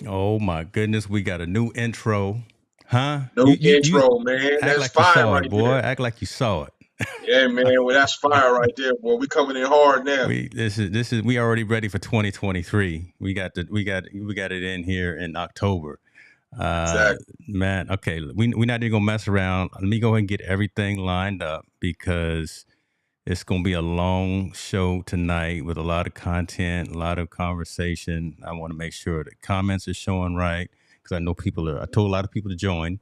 Oh my goodness, we got a new intro, huh? No You intro, man. act That's like you fire saw it, right boy. there. Act like you saw it. Yeah, man. Well, that's fire right there, boy. We coming in hard now. We we already ready for 2023. We got it in here in October. Uh Exactly. Man, okay, we're not even gonna mess around. Let me go ahead and get everything lined up because it's gonna be a long show tonight with a lot of content, a lot of conversation. I want to make sure the comments are showing right because I know people are. I told a lot of people to join.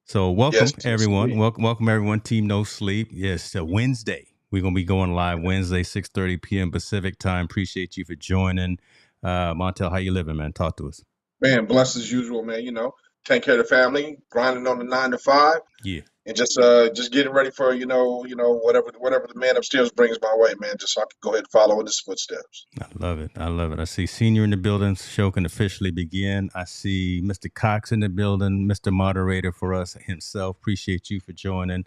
So Yes, welcome yes, everyone. indeed. Welcome everyone. Team No Sleep. Yes, Wednesday. We're gonna be going live Wednesday, 6:30 p.m. Pacific time. Appreciate you for joining. Montel, how you living, man? Talk to us. Man, blessed as usual, man. Take care of the family, grinding on the 9 to 5, Yeah, and just getting ready for whatever the man upstairs brings my way, man. Just so I can go ahead and follow in his footsteps. I love it. I love it. I see Senior in the building. Show can officially begin. I see Mr. Cox in the building, Mr. Moderator for us himself. Appreciate you for joining.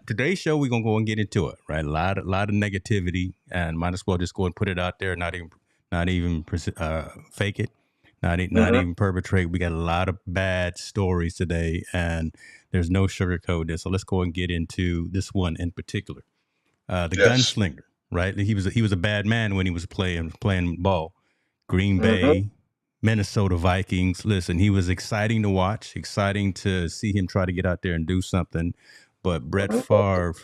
Today's show, we're gonna go and get into it. Right, a lot of negativity, and might as well just go and put it out there. Not even fake it. Not Hmm. even perpetrate. We got a lot of bad stories today, and there's no sugarcoat this. So let's go and get into this one in particular. The Yes. gunslinger, right? He was a bad man when he was playing ball. Green Hmm. Bay, Minnesota Vikings. Listen, he was exciting to watch, exciting to see him try to get out there and do something. But Brett Hmm. Favre,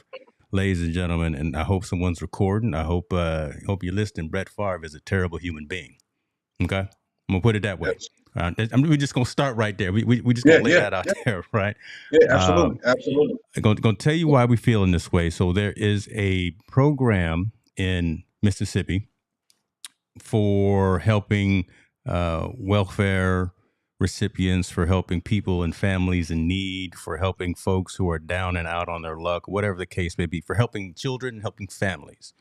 ladies and gentlemen, and I hope someone's recording. I hope you're listening. Brett Favre is a terrible human being. Okay, I'm gonna put it that way. Yes. We're just gonna start right there. We just Yeah, gonna lay yeah, that out yeah, there, right? yeah. Uh, Absolutely, absolutely. I'm going to tell you why we feel in this way. So there is a program in Mississippi for helping welfare recipients, for helping people and families in need, for helping folks who are down and out on their luck, whatever the case may be, for helping children, helping families.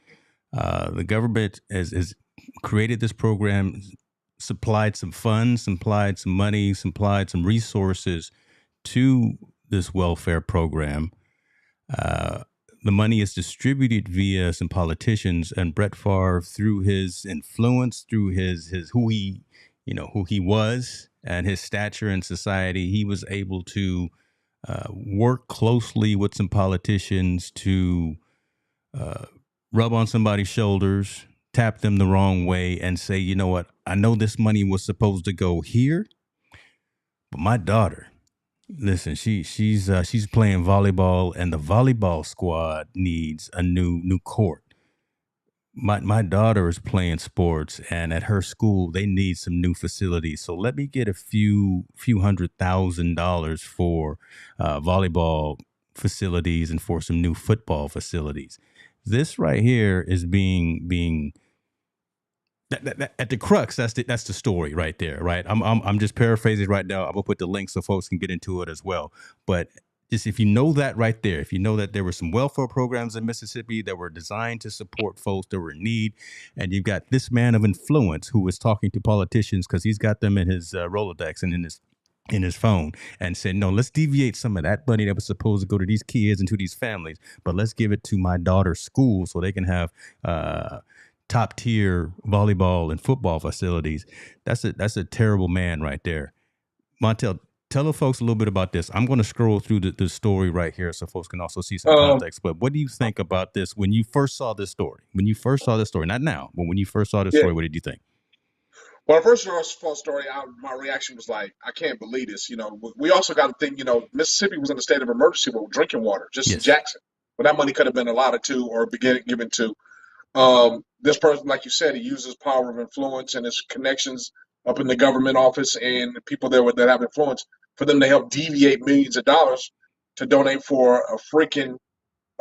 The government has created this program, supplied some funds, supplied some money, supplied some resources to this welfare program. Uh, the money is distributed via some politicians, and Brett Favre, through his influence, through his who he was, and his stature in society, he was able to work closely with some politicians to uh, rub on somebody's shoulders, tap them the wrong way, and say, you know what, I know this money was supposed to go here, but my daughter, listen, she's playing volleyball, and the volleyball squad needs a new court. My daughter is playing sports, and at her school they need some new facilities. So let me get a few $100,000 for volleyball facilities and for some new football facilities. This right here is being at the crux. That's the story right there, right? I'm just paraphrasing right now. I'm gonna put the link so folks can get into it as well. But just if you know that right there, if you know that there were some welfare programs in Mississippi that were designed to support folks that were in need, and you've got this man of influence who is talking to politicians because he's got them in his Rolodex and in his phone, and said, no, let's deviate some of that money that was supposed to go to these kids and to these families, but let's give it to my daughter's school so they can have top tier volleyball and football facilities. That's a terrible man right there. Montel, tell the folks a little bit about this. I'm going to scroll through the story right here so folks can also see some Um, context. But what do you think about this when you first saw this story? When you first saw this story, not now, but when you first saw this yeah. story, what did you think? When I first saw the story, my reaction was like, I can't believe this. We also got to think, Mississippi was in a state of emergency with drinking water, just in Yes. Jackson. But that money could have been allotted to or given to. This person, like you said, he uses power of influence and his connections up in the government office and the people that have influence for them to help deviate millions of dollars to donate for a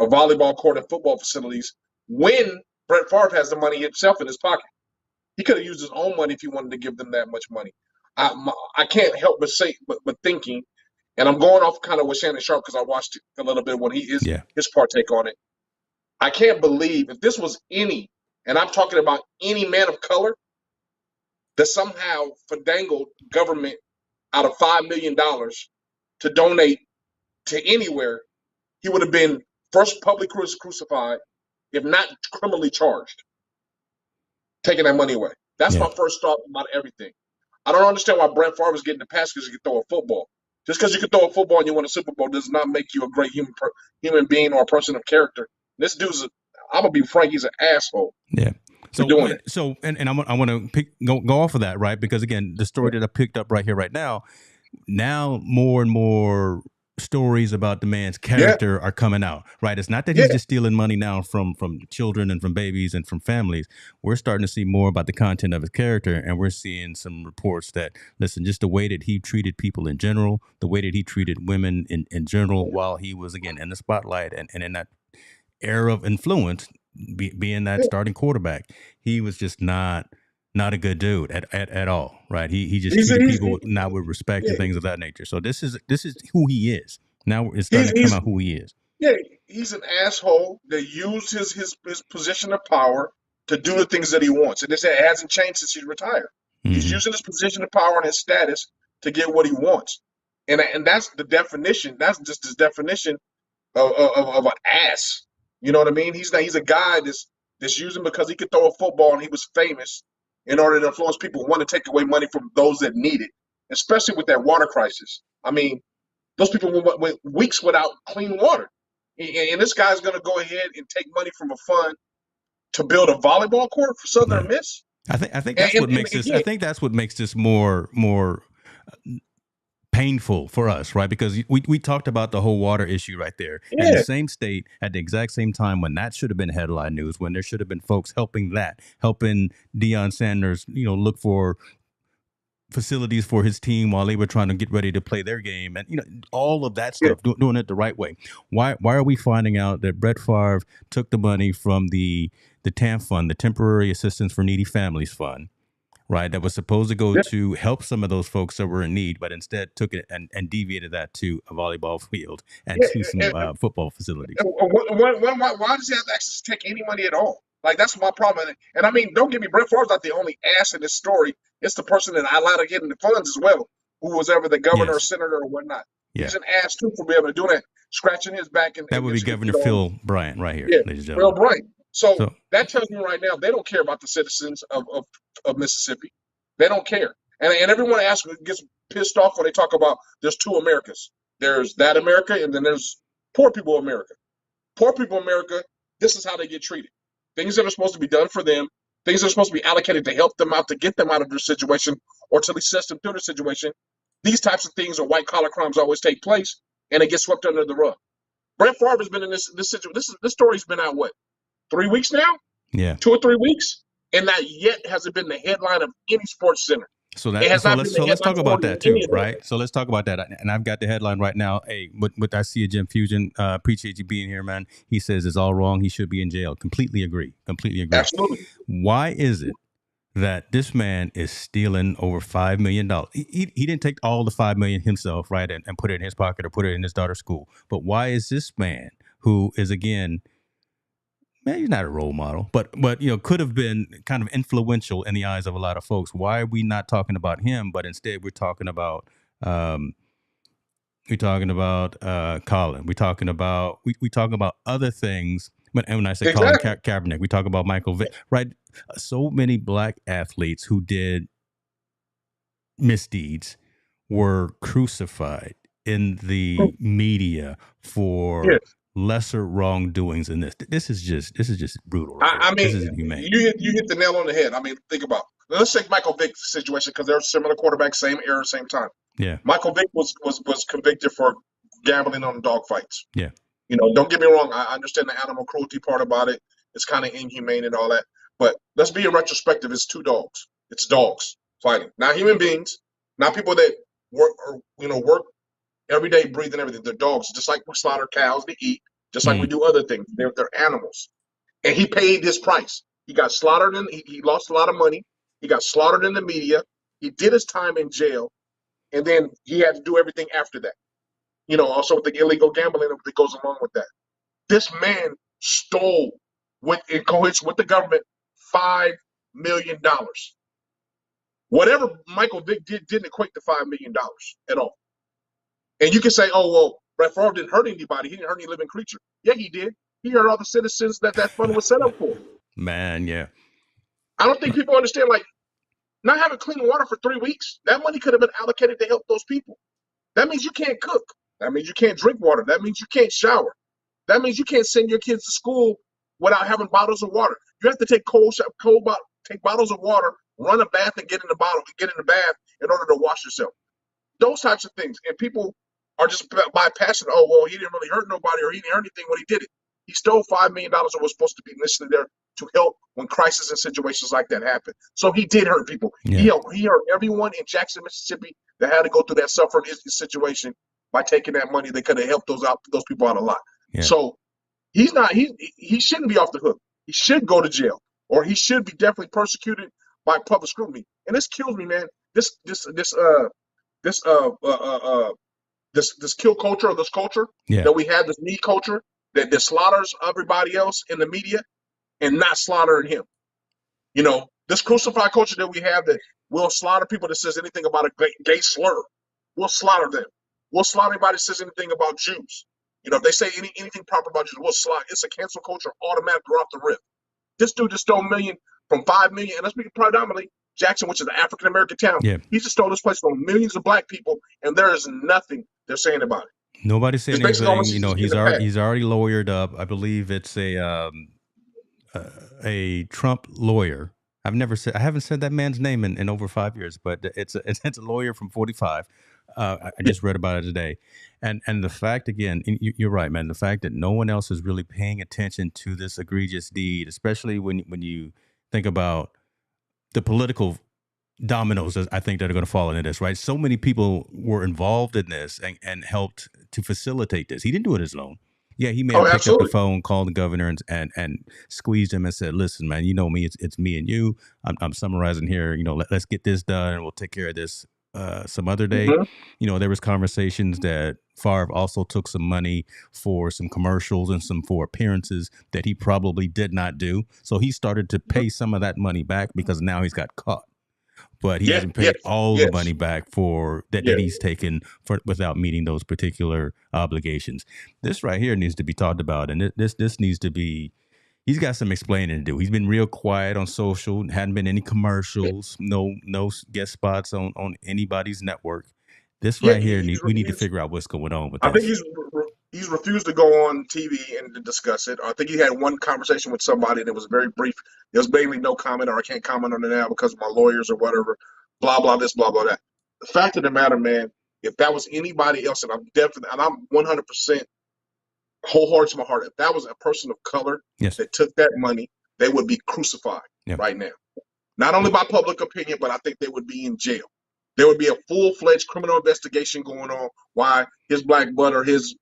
volleyball court and football facilities when Brett Favre has the money himself in his pocket. He could have used his own money if he wanted to give them that much money. I can't help but thinking, and I'm going off kind of with Shannon Sharp because I watched it a little bit when Yeah. his partake on it. I can't believe if this was and I'm talking about any man of color that somehow finagled government out of $5 million to donate to anywhere, he would have been first publicly crucified, if not criminally charged, taking that money away. That's Yeah. my first thought about everything. I don't understand why Brett Favre is getting the pass because he can throw a football. Just because you can throw a football and you win a Super Bowl does not make you a great human being or a person of character. This dude's, I'm gonna be frank, he's an asshole. Yeah. So doing it. So and I want to go off of that, right? Because again, the story that I picked up right here, right now more and more stories about the man's character are coming out, right? It's not that he's just stealing money now from children and from babies and from families. We're starting to see more about the content of his character, and we're seeing some reports that, listen, just the way that he treated people in general, the way that he treated women in general while he was, again, in the spotlight and in that era of influence, being that starting quarterback, he was just not a good dude at all, right? He just treated people not with respect and things of that nature. So this is who he is. Now it's starting to come out who he is. Yeah, he's an asshole that used his position of power to do the things that he wants, and it hasn't changed since he's retired. Mm-hmm. He's using his position of power and his status to get what he wants, and that's the definition. That's just his definition of an ass. You know what I mean? He's a guy that's using because he could throw a football and he was famous in order to influence people who want to take away money from those that need it, especially with that water crisis. I mean, those people went weeks without clean water. And this guy's going to go ahead and take money from a fund to build a volleyball court for Southern Miss. I think that's what makes this. I think that's what makes this more painful for us, right? Because we talked about the whole water issue right there. Yeah. In the same state at the exact same time when that should have been headline news, when there should have been folks helping Deion Sanders, look for facilities for his team while they were trying to get ready to play their game, and all of that stuff, doing it the right way. Why are we finding out that Brett Favre took the money from the TANF fund, the Temporary Assistance for Needy Families fund, right, that was supposed to go to help some of those folks that were in need, but instead took it and deviated that to a volleyball field and to some football facilities? Why does he have access to take any money at all? Like, that's my problem. And I mean, don't get me, Brett Favre's not the only ass in this story. It's the person that I allowed to get in the funds as well, who was ever the governor or senator or whatnot. Yeah. He's an ass, too, for being able to do that, scratching his back. That would be Governor Phil Bryant right here, ladies and gentlemen. Phil Bryant. So that tells me right now they don't care about the citizens of Mississippi. They don't care. And everyone gets pissed off when they talk about there's two Americas. There's that America, and then there's poor people America. Poor people America, this is how they get treated. Things that are supposed to be done for them, things that are supposed to be allocated to help them out, to get them out of their situation, or to assist them through their situation. These types of things or white-collar crimes always take place, and it gets swept under the rug. Brett Favre has been in this situation. This story's been out, 3 weeks now? Yeah. 2 or 3 weeks? And not yet has it been the headline of any sports center. So let's talk about that too, right? So let's talk about that. And I've got the headline right now. Hey, with I see a Jim Fusion. Appreciate you being here, man. He says it's all wrong. He should be in jail. Completely agree. Absolutely. Why is it that this man is stealing over $5 million? He didn't take all the $5 million himself, right, and put it in his pocket or put it in his daughter's school. But why is this man, who is, again, man, he's not a role model, but could have been kind of influential in the eyes of a lot of folks. Why are we not talking about him, but instead we're talking about Colin. We're talking about other things. And when I say Colin Kaepernick, we talk about Michael Vick, right? So many black athletes who did misdeeds were crucified in the media for lesser wrongdoings in this. This is just brutal. Right? I mean, this is inhumane. You hit the nail on the head. I mean, think about. Let's take Michael Vick's situation, because they're similar quarterbacks, same era, same time. Yeah. Michael Vick was convicted for gambling on dog fights. Yeah. Don't get me wrong. I understand the animal cruelty part about it. It's kind of inhumane and all that. But let's be in retrospective. It's two dogs. It's dogs fighting, not human beings, not people that work every day, breathing everything. They're dogs, just like we slaughter cows to eat, just like we do other things. They're animals. And he paid his price. He got slaughtered, and he lost a lot of money. He got slaughtered in the media. He did his time in jail, and then he had to do everything after that. Also with the illegal gambling that goes along with that. This man stole, in coalition with the government, $5 million. Whatever Michael Vick did didn't equate to $5 million at all. And you can say, oh, well, Brett Favre didn't hurt anybody. He didn't hurt any living creature. Yeah, he did. He hurt all the citizens that fund was set up for. Man, yeah. I don't think people understand, not having clean water for 3 weeks. That money could have been allocated to help those people. That means you can't cook. That means you can't drink water. That means you can't shower. That means you can't send your kids to school without having bottles of water. You have to take take bottles of water, run a bath, and get in the bath in order to wash yourself. Those types of things, and people are just bypassing. Oh well, he didn't really hurt nobody, or he didn't hurt anything when he did it. He stole $5 million that was supposed to be initially there to help when crises and situations like that happen. So he did hurt people. Yeah. He hurt everyone in Jackson, Mississippi that had to go through that suffering situation by taking that money. They could have helped those people out a lot. Yeah. So he shouldn't be off the hook. He should go to jail, or he should be definitely persecuted by public scrutiny. And this kills me, man. This kill culture, or this culture that we have, this knee culture that slaughters everybody else in the media and not slaughtering him. You know, this crucify culture that we have, that will slaughter people that says anything about a gay slur. We'll slaughter them. We'll slaughter anybody that says anything about Jews. You know, if they say anything proper about Jews, we'll slaughter. It's a cancel culture automatically off the rip. This dude just stole from 5 million, and let's be predominantly Jackson, which is an African American town. Yeah. He just stole this place from millions of black people, and there is nothing they're saying about it. Nobody's saying anything. You know, he's already lawyered up. I believe it's a Trump lawyer. I haven't said that man's name in over 5 years, but it's a lawyer from 45. I just read about it today, and the fact, again, you're right, man. The fact that no one else is really paying attention to this egregious deed, especially when you think about the political dominoes, I think, that are going to fall into this, right? So many people were involved in this and helped to facilitate this. He didn't do it alone. Yeah, he may have picked up the phone, called the governor, and squeezed him and said, "Listen, man, you know me. It's me and you. I'm summarizing here. You know, let's get this done, and we'll take care of this some other day." Mm-hmm. You know, there was conversations that Favre also took some money for some commercials and for appearances that he probably did not do. So he started to pay some of that money back because now he's got caught. But he hasn't paid all the money back that he's taken without meeting those particular obligations. This right here needs to be talked about, and this needs to be. He's got some explaining to do. He's been real quiet on social. Hadn't been any commercials. No guest spots on anybody's network. This right here, we need to figure out what's going on with this. I think he's refused to go on TV and to discuss it. I think he had one conversation with somebody and it was very brief. There was mainly no comment, or I can't comment on it now because of my lawyers or whatever, blah, blah, this, blah, blah, that. The fact of the matter, man, if that was anybody else, and I'm 100% wholehearted to my heart, if that was a person of color that took that money, they would be crucified right now. Not only by public opinion, but I think they would be in jail. There would be a full-fledged criminal investigation going on why his black butt or his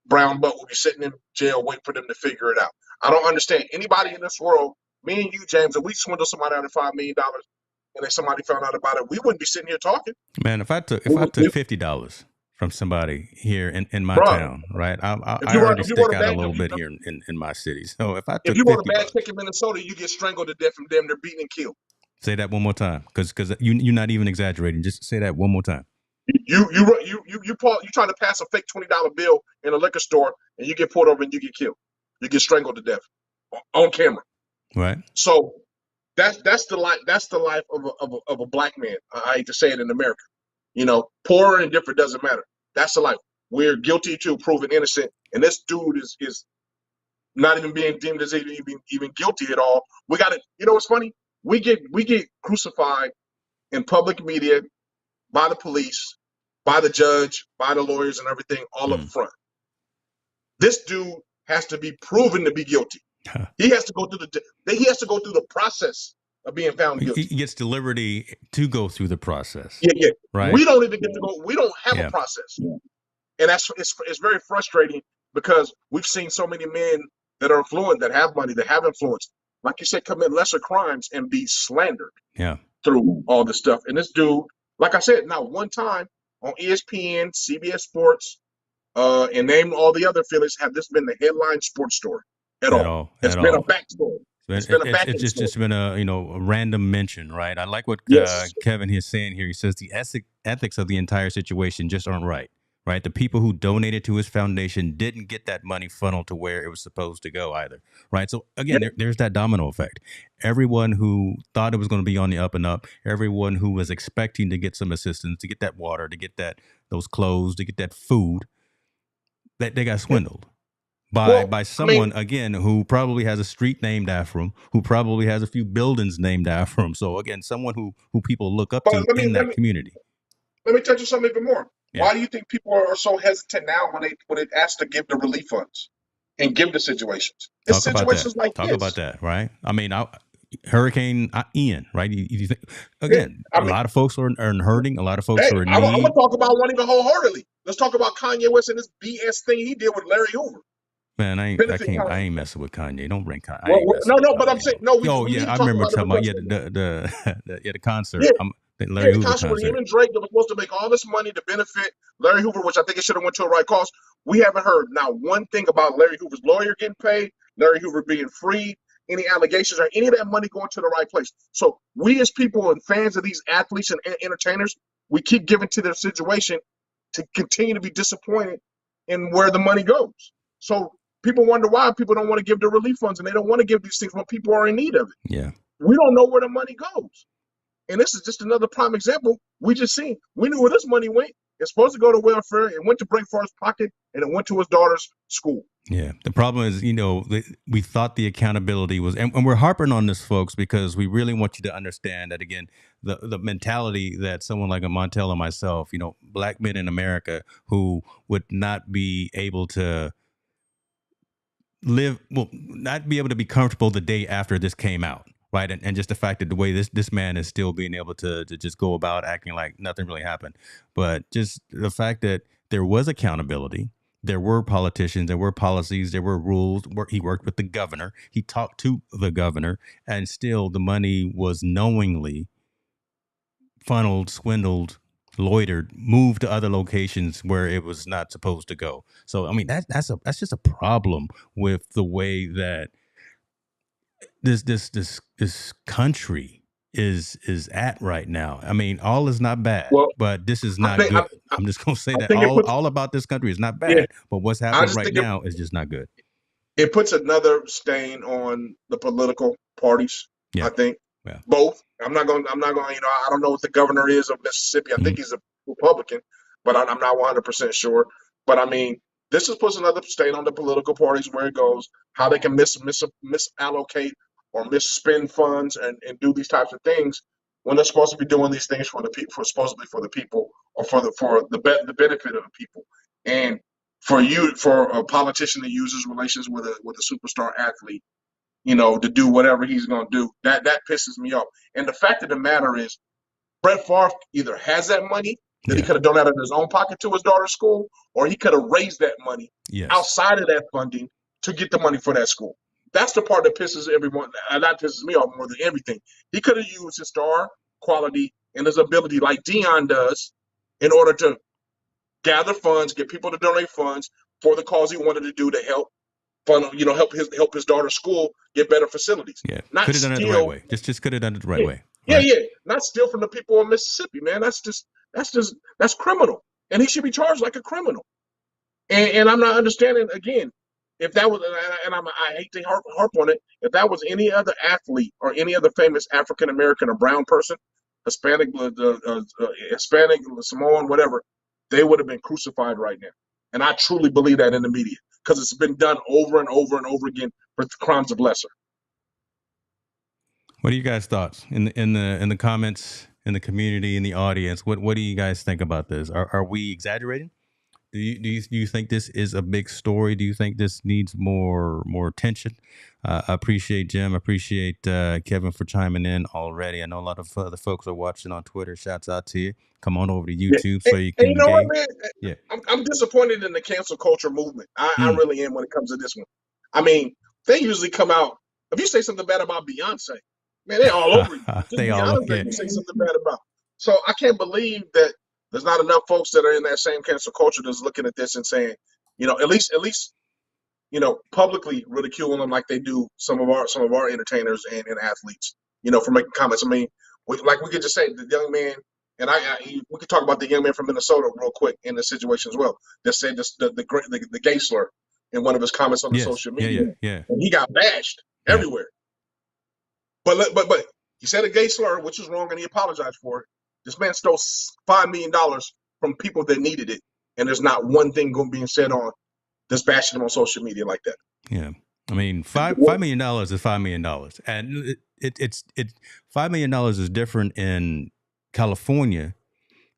brown butt would be sitting in jail waiting for them to figure it out. I don't understand. Anybody in this world, me and you, James, if we swindle somebody out of $5 million and then somebody found out about it, we wouldn't be sitting here talking. Man, if I took $50 from somebody here in my town, right? I already stick out a little bit here in my city. So if you want a bad check in Minnesota, you get strangled to death from them. They're beaten and killed. Say that one more time, because you're not even exaggerating. Just say that one more time. You trying to pass a fake $20 bill in a liquor store and you get pulled over and you get killed. You get strangled to death on camera. Right. So that's the life. That's the life of a black man. I hate to say it in America. You know, poor or indifferent doesn't matter. That's the life. We're guilty to proven innocent, and this dude is not even being deemed as even guilty at all. We got it. You know what's funny? We get crucified in public media by the police, by the judge, by the lawyers, and everything all up front. This dude has to be proven to be guilty. He has to go through the process of being found guilty. He gets the liberty to go through the process. Yeah. Right. We don't even get to go. We don't have a process, and it's very frustrating because we've seen so many men that are affluent, that have money, that have influence, like you said, commit lesser crimes and be slandered. Through all this stuff. And this dude, like I said, not one time on ESPN, CBS Sports, and name all the other affiliates have this been the headline sports story at all. It's been a backstory. It's been a random mention, right? I like what Kevin is saying here. He says the ethics of the entire situation just aren't right. right? The people who donated to his foundation didn't get that money funneled to where it was supposed to go either, right? So again, there's that domino effect. Everyone who thought it was going to be on the up and up, everyone who was expecting to get some assistance, to get that water, to get those clothes, to get that food, that they got swindled by someone, again, who probably has a street named after him, who probably has a few buildings named after him. So again, someone who people look up to in that community. Let me touch on something even more. Yeah. Why do you think people are so hesitant now when they ask to give the relief funds and give the situations? Talk about that, right? I mean, Hurricane Ian, right? You think, again, a lot of folks are hurting. A lot of folks are in need. I'm going to talk about one even wholeheartedly. Let's talk about Kanye West and this BS thing he did with Larry Hoover. Man, I ain't messing with Kanye. Don't bring Kanye. But I'm saying no. I remember talking about the concert. Yeah. Larry Hoover concert with him and Drake that was supposed to make all this money to benefit Larry Hoover, which I think it should have went to a right cause. We haven't heard not one thing about Larry Hoover's lawyer getting paid, Larry Hoover being freed, any allegations or any of that money going to the right place. So we as people and fans of these athletes and entertainers, we keep giving to their situation to continue to be disappointed in where the money goes. So people wonder why people don't want to give the relief funds and they don't want to give these things when people are in need of it. Yeah. We don't know where the money goes. And this is just another prime example. We just seen. We knew where this money went. It's supposed to go to welfare. It went to Brett Favre's pocket, and it went to his daughter's school. Yeah. The problem is, we thought the accountability was, and we're harping on this, folks, because we really want you to understand that, again, the mentality that someone like a Montel and myself, black men in America who would not be able to not be able to be comfortable the day after this came out. Right. And just the fact that the way this man is still being able to just go about acting like nothing really happened. But just the fact that there was accountability, there were politicians, there were policies, there were rules. He worked with the governor. He talked to the governor, and still the money was knowingly funneled, swindled, loitered, moved to other locations where it was not supposed to go. So, I mean, that's just a problem with the way that this country is at right now. I mean, all is not bad, but this is not good. I'm just going to say that all about this country is not bad, but what's happening right now is just not good. It puts another stain on the political parties. Yeah. I think both. I'm not going. I don't know what the governor is of Mississippi. I think he's a Republican, but I'm not 100% sure. But I mean, this just puts another stain on the political parties where it goes, how they can misallocate or misspend funds and do these types of things when they're supposed to be doing these things for the people, supposedly for the people or for the benefit of the people. And for a politician to use his relations with a superstar athlete, to do whatever he's going to do, that pisses me off. And the fact of the matter is, Brett Favre either has that money that he could have done out of his own pocket to his daughter's school, or he could have raised that money outside of that funding to get the money for that school. That's the part that pisses everyone. That pisses me off more than everything. He could have used his star quality and his ability, like Deion does, in order to gather funds, get people to donate funds for the cause he wanted to do to help help his daughter's school get better facilities. Yeah, could have done it the right way. Just could have done it the right way. Right? Yeah. Not steal from the people of Mississippi, man. That's criminal, and he should be charged like a criminal. And I'm not understanding again. If that was, and I hate to harp on it, if that was any other athlete or any other famous African American or brown person, Hispanic, Samoan, whatever, they would have been crucified right now. And I truly believe that in the media because it's been done over and over and over again for crimes of lesser. What are you guys' thoughts in the comments, in the community, in the audience? What do you guys think about this? Are we exaggerating? Do you think this is a big story? Do you think this needs more attention? I appreciate Jim. I appreciate Kevin for chiming in already. I know a lot of other folks are watching on Twitter. Shouts out to you. Come on over to YouTube so you can. You know what, man? Yeah. I'm disappointed in the cancel culture movement. I really am when it comes to this one. I mean, they usually come out. If you say something bad about Beyonce, man, they're all over you. They all over you. Say something bad about. So I can't believe that there's not enough folks that are in that same cancel culture that's looking at this and saying, at least, publicly ridiculing them like they do some of our entertainers and athletes, for making comments. I mean, we could just say the young man and we could talk about the young man from Minnesota real quick in the situation as well. That said this, the gay slur in one of his comments on the Yes. social Yeah. media, Yeah. and he got bashed Yeah. everywhere. But he said a gay slur, which is wrong, and he apologized for it. This man stole $5 million from people that needed it, and there's not one thing being said on this bashing him on social media like that. Yeah. I mean, $5 million is $5 million, and it's $5 million is different in California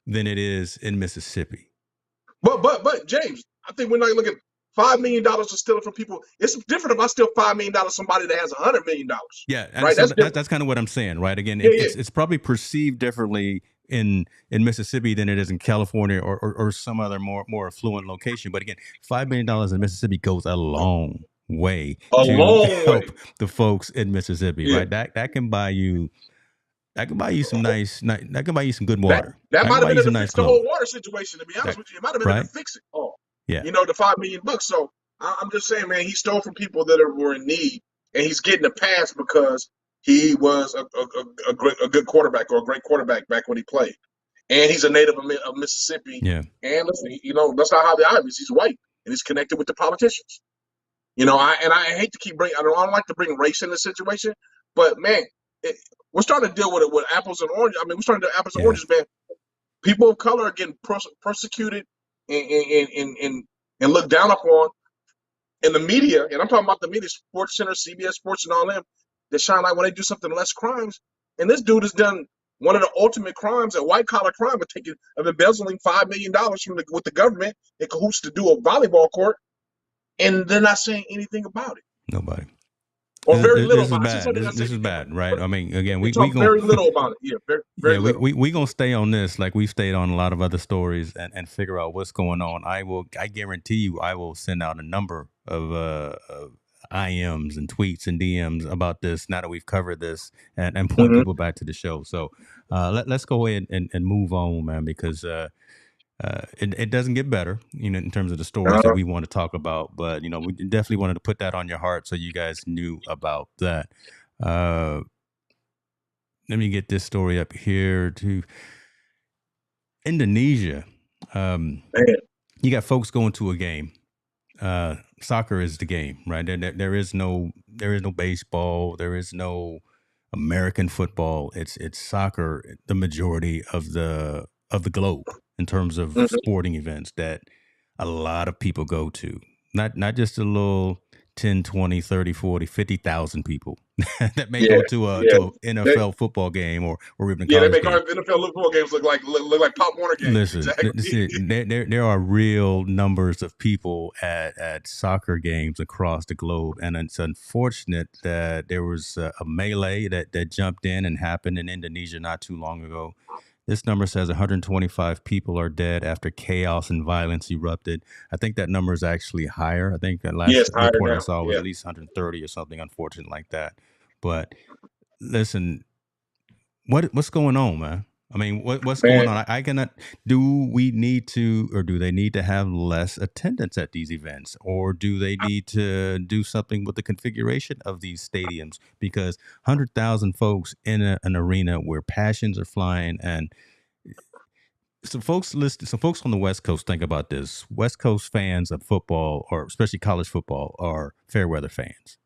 than it is in Mississippi. But James, I think we're not looking. $5 million to steal it from people. It's different if I steal $5 million somebody that has $100 million. Yeah, and right. so that's kind of what I'm saying, right? Again, it's probably perceived differently in Mississippi than it is in California or some other more affluent location. But again, $5 million in Mississippi goes a long way to help the folks in Mississippi, right? That can buy you. That can buy you some that can buy you some good water. That might have been able to fix the whole water situation, to be honest with you. It might have been able to fix it all. Yeah. The $5 million. So I'm just saying, man, he stole from people that were in need, and he's getting a pass because he was a good quarterback or a great quarterback back when he played. And he's a native of Mississippi. Yeah. And listen, let's not hide the obvious. He's white, and he's connected with the politicians. I hate to keep bringing. I don't like to bring race in the situation, but man, we're starting to deal with it with apples and oranges. I mean, we're starting to do apples and oranges, man. People of color are getting persecuted and looked down upon in the media. And I'm talking about the media, Sports Center, CBS Sports, and all them that shine light when they do something less crimes. And this dude has done one of the ultimate crimes, a white collar crime, of embezzling $5 million with the government in cahoots to do a volleyball court, and they're not saying anything about it. Nobody. Or very little about it. This is bad, right? I mean, again, we talk very little about it. Yeah, very little. We gonna stay on this like we've stayed on a lot of other stories and figure out what's going on. I guarantee you, I will send out a number of IMs and tweets and DMs about this now that we've covered this and point people back to the show. So let's go ahead and move on, man, because it doesn't get better, in terms of the stories that we want to talk about. But we definitely wanted to put that on your heart so you guys knew about that. Let me get this story up here to Indonesia. You got folks going to a game. Soccer is the game, right? There is no baseball. There is no American football. It's soccer, the majority of the globe in terms of sporting events that a lot of people go to. Not just a little 10, 20, 30, 40, 50,000 people that may go to an NFL football game or even a college they make game. our NFL football games look like Pop Warner games. Listen, exactly. there are real numbers of people at soccer games across the globe, and it's unfortunate that there was a melee that jumped in and happened in Indonesia not too long ago. This number says 125 people are dead after chaos and violence erupted. I think that number is actually higher. I think the last report I saw was at least 130 or something unfortunate like that. But listen, what's going on, man? I mean, what's going on? I cannot. Do we need to, or do they need to have less attendance at these events, or do they need to do something with the configuration of these stadiums? Because 100,000 folks in an arena where passions are flying, and some folks on the West Coast think about this. West Coast fans of football, or especially college football, are fair weather fans.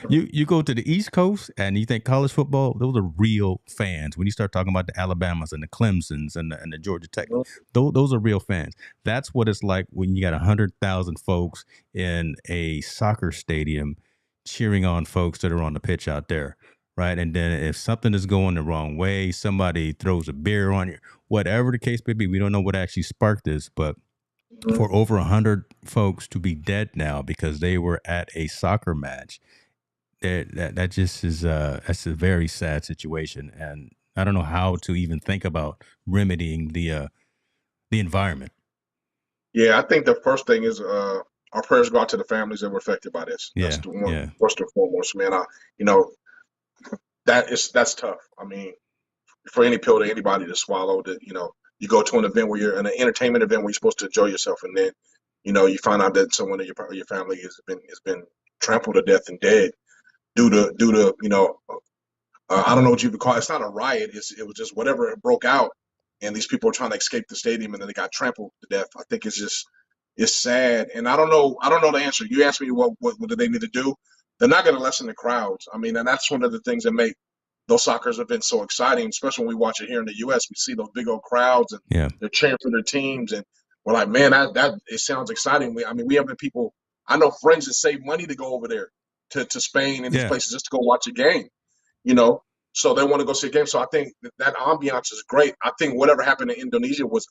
You go to the East Coast and you think college football, those are real fans. When you start talking about the Alabamas and the Clemsons and the Georgia Tech, those are real fans. That's what it's like when you got 100,000 folks in a soccer stadium cheering on folks that are on the pitch out there, right? And then if something is going the wrong way, somebody throws a beer on you, whatever the case may be, we don't know what actually sparked this, but for over 100 folks to be dead now because they were at a soccer match, that just is that's a very sad situation, and I don't know how to even think about remedying the environment. Yeah, I think the first thing is our prayers go out to the families that were affected by this. That's the one, first and foremost, man. That's tough. I mean, for any pill to anybody to swallow, that you go to an event where you're in an entertainment event where you're supposed to enjoy yourself, and then you find out that someone in your family has been trampled to death and dead due to I don't know what you would call it. It's not a riot. It was just whatever broke out and these people are trying to escape the stadium, and then they got trampled to death. I think it's sad, and I don't know the answer. You asked me what do they need to do? They're not going to lessen the crowds. I mean, and that's one of the things that make those soccer's events so exciting, especially when we watch it here in the U.S. We see those big old crowds, and they're cheering for their teams, and we're like, man, that it sounds exciting. We have people. I know friends that save money to go over there to Spain and these places just to go watch a game. So they want to go see a game. So I think that ambiance is great. I think whatever happened in Indonesia was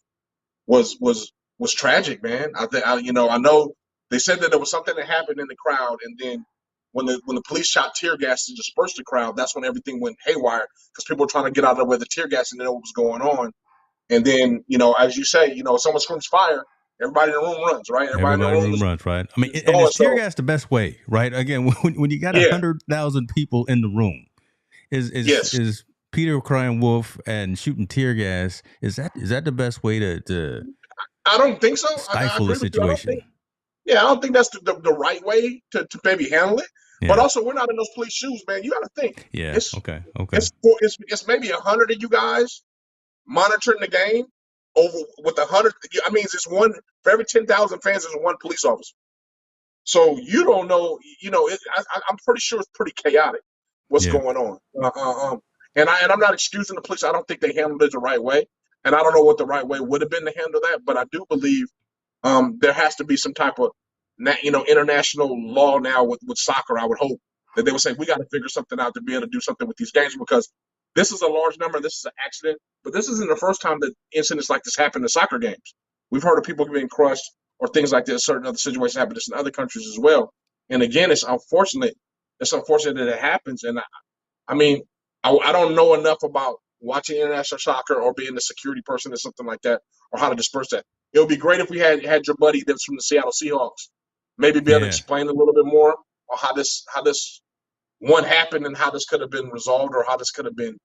tragic, man. I know they said that there was something that happened in the crowd, and then when the police shot tear gas to disperse the crowd, that's when everything went haywire because people were trying to get out of the way of the tear gas and they know what was going on. And then, as you say, if someone screams fire, everybody in the room runs, right? Everybody in the room runs, right? I mean, and is tear gas the best way, right? Again, when you got 100,000 people in the room, is Peter crying wolf and shooting tear gas, is that the best way to I don't think so. Stifle the situation. I don't think that's the right way to maybe handle it. Yeah. But also, we're not in those police shoes, man. You got to think. Yeah. Okay. It's maybe 100 of you guys monitoring the game over with 100. I mean, it's one for every 10,000 fans. There's one police officer. So you don't know. I'm pretty sure it's pretty chaotic what's going on. And I'm not excusing the police. I don't think they handled it the right way, and I don't know what the right way would have been to handle that. But I do believe there has to be some type of international law now with soccer. I would hope that they would say we got to figure something out to be able to do something with these games because this is a large number. This is an accident, but this isn't the first time that incidents like this happen in soccer games. We've heard of people being crushed or things like this. Certain other situations happen in other countries as well. And again, it's unfortunate. It's unfortunate that it happens. And I mean, I don't know enough about watching international soccer or being a security person or something like that, or how to disperse that. It would be great if we had your buddy that's from the Seattle Seahawks, maybe be able to explain a little bit more on how this one happened and how this could have been resolved or how this could have been,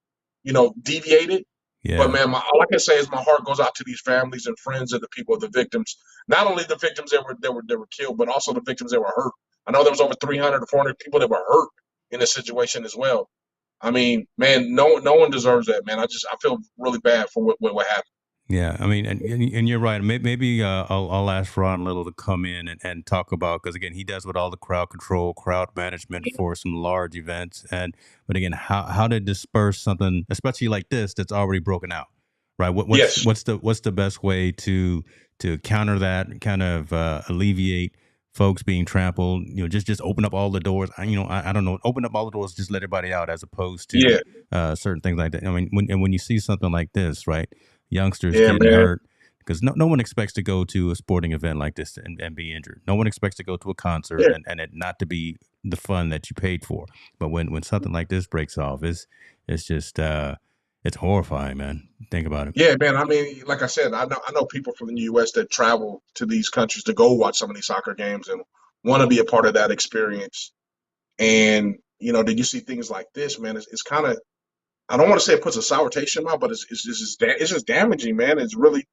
deviated. Yeah. But man, all I can say is my heart goes out to these families and friends of the people, the victims. Not only the victims that were killed, but also the victims that were hurt. I know there was over 300 or 400 people that were hurt in this situation as well. I mean, man, no one deserves that, man. I feel really bad for what happened. Yeah, I mean, and you're right. Maybe I'll ask Ron Little to come in and talk about, because again, he does with all the crowd control, crowd management for some large events, but again, how to disperse something, especially like this, that's already broken out, right? What's the best way to counter that, kind of alleviate folks being trampled? Just open up all the doors. I don't know. Open up all the doors, just let everybody out, as opposed to certain things like that. I mean, when you see something like this, right? Youngsters getting hurt, because no one expects to go to a sporting event like this and be injured. No one expects to go to a concert and it not to be the fun that you paid for. But when something like this breaks off, it's just it's horrifying, man. Think about it. Yeah, man. I mean, like I said, I know people from the U.S. that travel to these countries to go watch some of these soccer games and want to be a part of that experience. And did you see things like this, man? It's kind of, I don't want to say it puts a sour taste in my mouth, but it's just damaging, man. It's really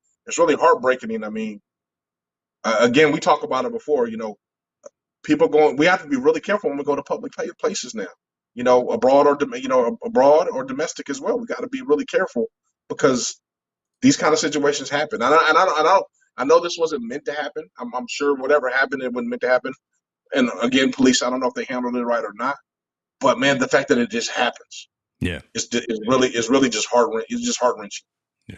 heartbreaking. And I mean, again, we talk about it before. People we have to be really careful when we go to public places now. Abroad or domestic as well. We got to be really careful because these kind of situations happen. And I know this wasn't meant to happen. I'm sure whatever happened, it wasn't meant to happen. And again, police, I don't know if they handled it right or not. But man, the fact that it just happens. Yeah, it's really just heart-wrenching. Yeah,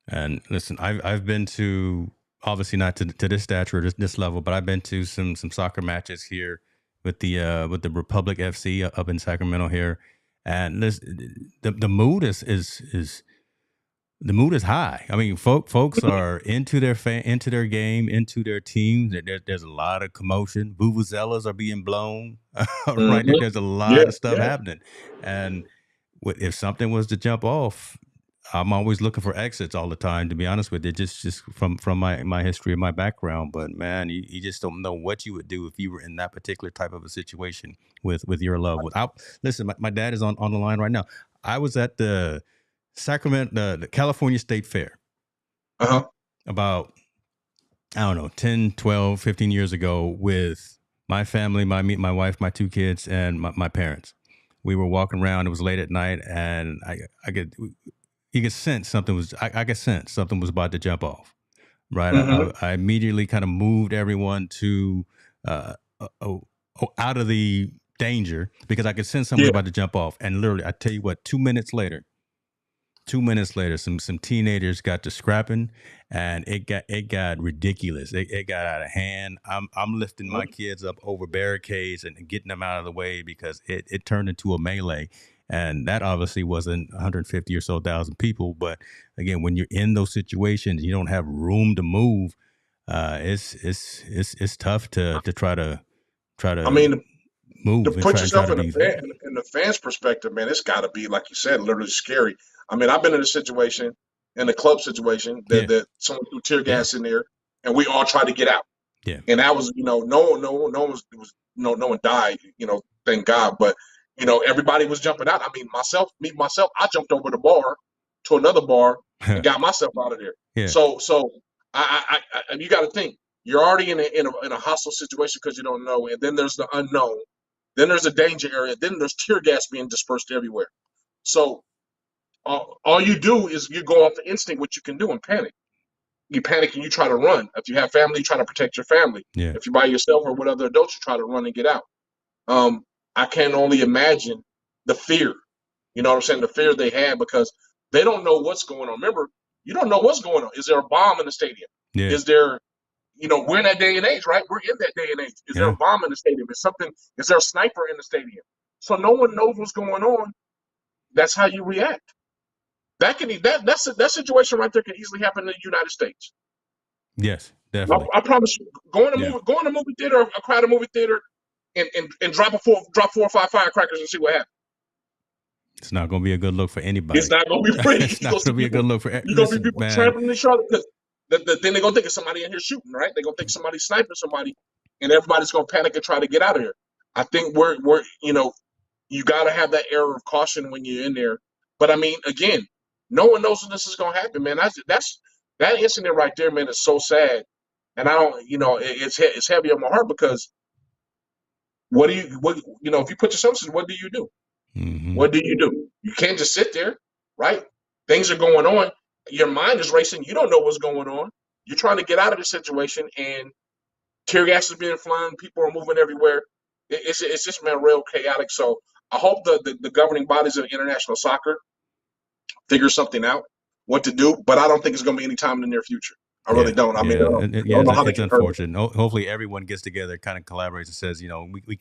and listen, I've been to, obviously not to this stature, this level, but I've been to some soccer matches here with the Republic FC up in Sacramento here, and the mood is the mood is high. I mean, folks are into their game, into their teams. There's a lot of commotion. Vuvuzelas are being blown. Right, there's a lot of stuff happening, and if something was to jump off, I'm always looking for exits all the time, to be honest with you, just from my history and my background. But man, you just don't know what you would do if you were in that particular type of a situation with your loved one. Listen, my dad is on the line right now. I was at the the California State Fair about, I don't know, 10, 12, 15 years ago with my family, my wife, my two kids, and my parents. We were walking around. It was late at night, and I get, he could sense something was. I could sense something was about to jump off. Right. Mm-hmm. I immediately kind of moved everyone to uh, out of the danger because I could sense someone was Yeah. about to jump off. And literally, I tell you what, 2 minutes later, some teenagers got to scrapping, and it got ridiculous. It got out of hand. I'm lifting my kids up over barricades and getting them out of the way because it turned into a melee, and that obviously wasn't 150 or so thousand people. But again, when you're in those situations, you don't have room to move. It's tough to try to I mean, to move and put try yourself to in be. the fans' perspective, man, it's got to be like you said, literally scary. I mean, I've been in a situation, in the club situation, Yeah, that someone threw tear yeah, gas in there, and we all tried to get out. yeah, And that was, no one died, thank God. But everybody was jumping out. I mean, myself, I jumped over the bar to another bar and got myself out of there. yeah, So and you got to think, you're already in a hostile situation because you don't know, and then there's the unknown, then there's a danger area, then there's tear gas being dispersed everywhere. So all you do is you go off the instinct what you can do and panic. You panic and you try to run. If you have family, you try to protect your family. yeah, If you're by yourself or with other adults, you try to run and get out. Um, I can only imagine the fear. You know what I'm saying? The fear they had because they don't know what's going on. Remember, you don't know what's going on. Is there a bomb in the stadium? yeah, Is there, we're in that day and age, right? We're in that day and age. Is there a yeah. bomb in the stadium? Is there a sniper in the stadium? So no one knows what's going on. That's how you react. That situation right there can easily happen in the United States. Yes, I, definitely. I promise you, Yeah. go in a movie theater, a crowded movie theater, and drop four or five firecrackers and see what happens. It's not going to be a good look for anybody. It's not gonna be pretty. It's not going to be a good look for. You're gonna be Listen, people man. trampling each other because then they're gonna think it's somebody in here shooting, right? They're gonna think somebody's sniping somebody, and everybody's gonna panic and try to get out of here. I think we're you gotta have that air of caution when you're in there. But I mean, again, no one knows when this is gonna happen, man. That's that incident right there, man, is so sad. And I don't, it's heavy on my heart because what if you put yourself in, what do you do? Mm-hmm. What do? You can't just sit there, right? Things are going on. Your mind is racing. You don't know what's going on. You're trying to get out of the situation, and tear gas is being flung. People are moving everywhere. It's just been real chaotic. So I hope the governing bodies of international soccer figure something out, what to do. But I don't think it's going to be any time in the near future. I really don't. I mean, I don't know how they it's can hurt. unfortunate. Hopefully, everyone gets together, kind of collaborates, and says,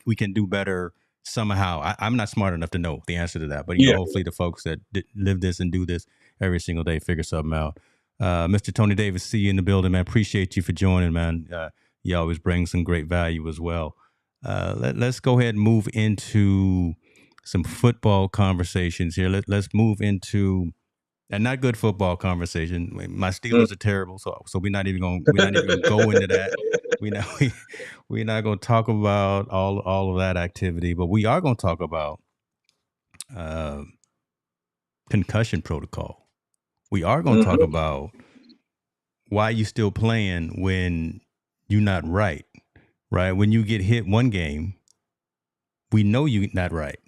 we can do better somehow. I'm not smart enough to know the answer to that, but Yeah. hopefully, the folks that live this and do this every single day figure something out. Mr. Tony Davis, see you in the building, man. Appreciate you for joining, man. You always bring some great value as well. Let's go ahead and move into some football conversations here. Let's move into and not good football conversation. My Steelers are terrible, so we're not even gonna go into that. We're not gonna talk about all of that activity, but we are gonna talk about concussion protocol. We are gonna talk about why you still playing when you're not right. Right? When you get hit one game, we know you're not right.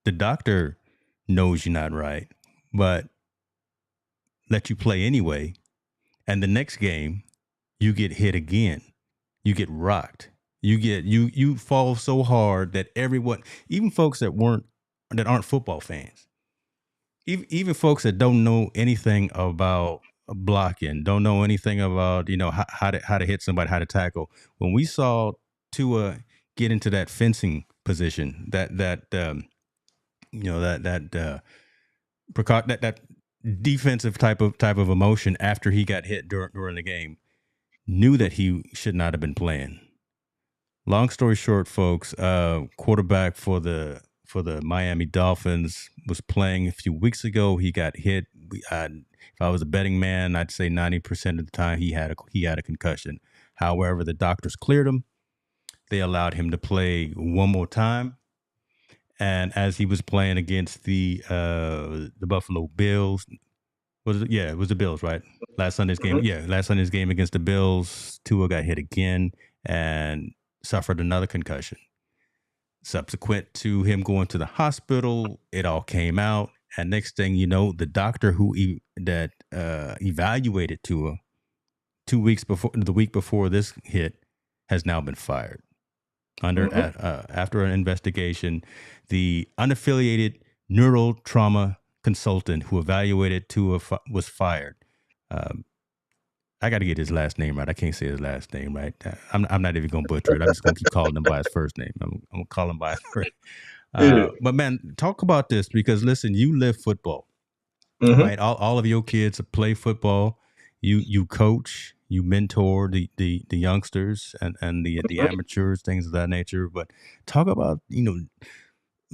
The doctor knows you're not right, but let you play anyway. And the next game, you get hit again. You get rocked. You fall so hard that everyone, even folks that aren't football fans, even folks that don't know anything about blocking, don't know anything about how to hit somebody, how to tackle. When we saw Tua get into that fencing position, that defensive type of emotion after he got hit during the game, knew that he should not have been playing. Long story short, folks, quarterback for the Miami Dolphins was playing a few weeks ago. He got hit. If I was a betting man, I'd say 90% of the time he had a concussion. However, the doctors cleared him. They allowed him to play one more time. And as he was playing against the Buffalo Bills, it was the Bills, right? Last Sunday's game. Yeah, last Sunday's game against the Bills, Tua got hit again and suffered another concussion. Subsequent to him going to the hospital, it all came out, And next thing you know, the doctor who evaluated Tua 2 weeks before, the week before this hit, has now been fired after an investigation. The unaffiliated neural trauma consultant who evaluated Tua was fired. I got to get his last name right. I can't say his last name right. I'm not even going to butcher it. I'm just going to keep calling him by his first name. I'm going to call him by his first. But man, talk about this, because listen, you live football, right? All of your kids play football. You coach, you mentor the youngsters and the amateurs, things of that nature. But talk about,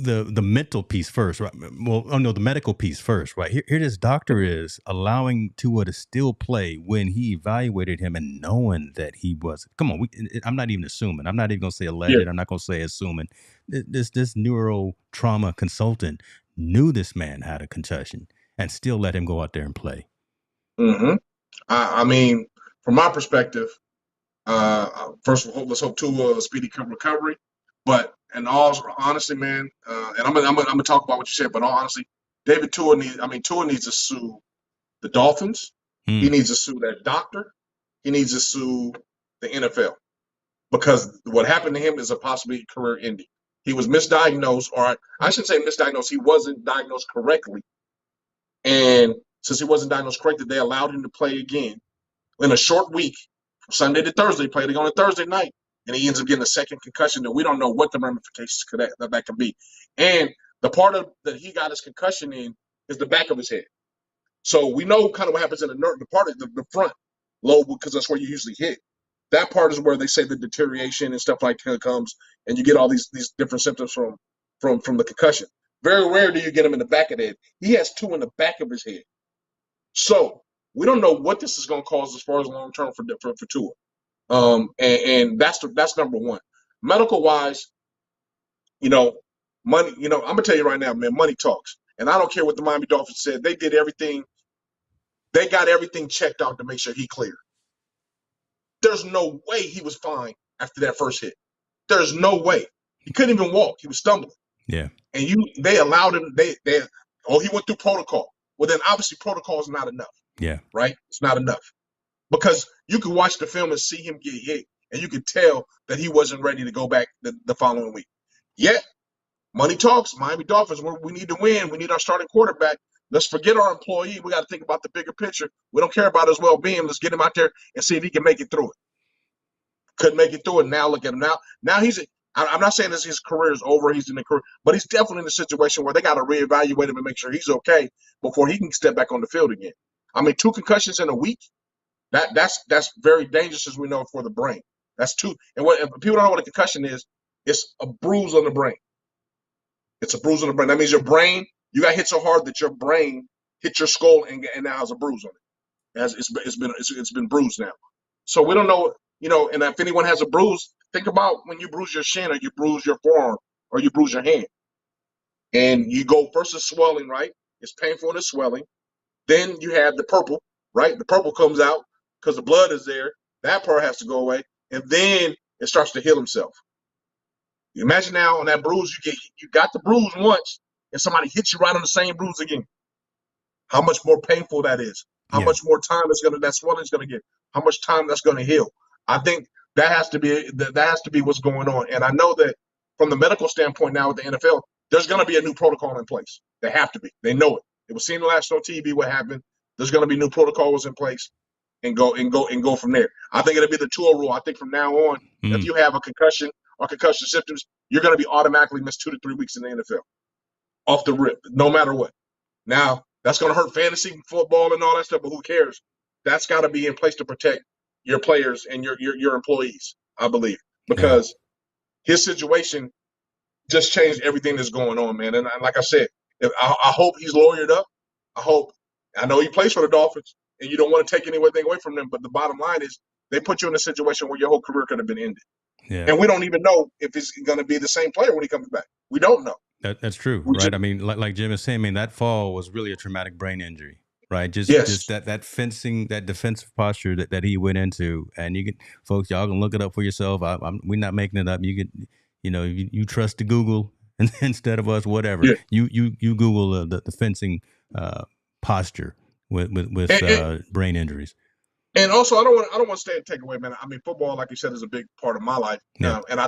the mental piece first, right? Well, the medical piece first, right? Here this doctor is allowing Tua to still play when he evaluated him and knowing that he wasn't. Come on, I'm not even assuming. I'm not even going to say alleged. Yeah. I'm not going to say assuming. This neuro trauma consultant knew this man had a concussion and still let him go out there and play. I mean, from my perspective, first of all, let's hope Tua a speedy recovery. But in all honesty, man, and I'm gonna talk about what you said, but all honesty, Tua needs to sue the Dolphins. He needs to sue that doctor. He needs to sue the NFL, because what happened to him is a possibly career ending. He was misdiagnosed, or I shouldn't say misdiagnosed. He wasn't diagnosed correctly, and since he wasn't diagnosed correctly, they allowed him to play again in a short week, from Sunday to Thursday. He played on a Thursday night, and he ends up getting a second concussion that we don't know what the ramifications that can be. And the part of that he got his concussion in is the back of his head. So we know kind of what happens in the part of the front lobe, because that's where you usually hit. That part is where they say the deterioration and stuff like that comes, and you get all these different symptoms from the concussion. Very rare do you get them in the back of the head. He has two in the back of his head. So we don't know what this is going to cause as far as long term for Tua. And that's number one. Medical wise, money. I'm gonna tell you right now, man. Money talks, and I don't care what the Miami Dolphins said. They did everything. They got everything checked out to make sure he cleared. There's no way he was fine after that first hit. There's no way. He couldn't even walk. He was stumbling. Yeah. And they allowed him. He went through protocol. Well, then obviously protocol is not enough. Yeah. Right. It's not enough, because you can watch the film and see him get hit, and you can tell that he wasn't ready to go back the following week. Yet, money talks. Miami Dolphins, we need to win. We need our starting quarterback. Let's forget our employee. We got to think about the bigger picture. We don't care about his well-being. Let's get him out there and see if he can make it through it. Couldn't make it through it. Now look at him. Now I'm not saying his career is over. He's in the career, but he's definitely in a situation where they got to reevaluate him and make sure he's okay before he can step back on the field again. I mean, 2 concussions in a week. That's very dangerous, as we know, for the brain. That's 2. And if people don't know what a concussion is, it's a bruise on the brain. It's a bruise on the brain. That means your brain, you got hit so hard that your brain hit your skull and now has a bruise on it. It's been bruised now. So we don't know, and if anyone has a bruise, think about when you bruise your shin, or you bruise your forearm, or you bruise your hand. And you go first is swelling, right? It's painful and it's swelling. Then you have the purple, right? The purple comes out because the blood is there. That part has to go away. And then it starts to heal himself. You imagine now on that bruise, you got the bruise once, and somebody hits you right on the same bruise again. How much more painful that is. How much more time that swelling's gonna get. How much time that's gonna heal. I think that has to be what's going on. And I know that from the medical standpoint now with the NFL, there's gonna be a new protocol in place. They have to be. They know it. It was seen last on TV what happened. There's gonna be new protocols in place, and go from there. I think it'll be the Tua rule. I think from now on, if you have a concussion or concussion symptoms, you're going to be automatically missed 2 to 3 weeks in the NFL, off the rip, no matter what. Now, that's going to hurt fantasy football and all that stuff, but who cares? That's got to be in place to protect your players and your employees, I believe, because his situation just changed everything that's going on, man. And like I said, I hope he's lawyered up. I know he plays for the Dolphins, and you don't want to take anything away from them, but the bottom line is they put you in a situation where your whole career could have been ended. Yeah. And we don't even know if he's going to be the same player when he comes back. We don't know. That's true, right? I mean, like Jim is saying, that fall was really a traumatic brain injury, right? Just that fencing, that defensive posture that he went into, and folks, y'all can look it up for yourself. We're not making it up. You could, you trust the Google, instead of us, whatever. Yeah. You Google the fencing posture with brain injuries. And also, I don't want to stay and take away, man. I mean, football, like you said, is a big part of my life, Yeah. and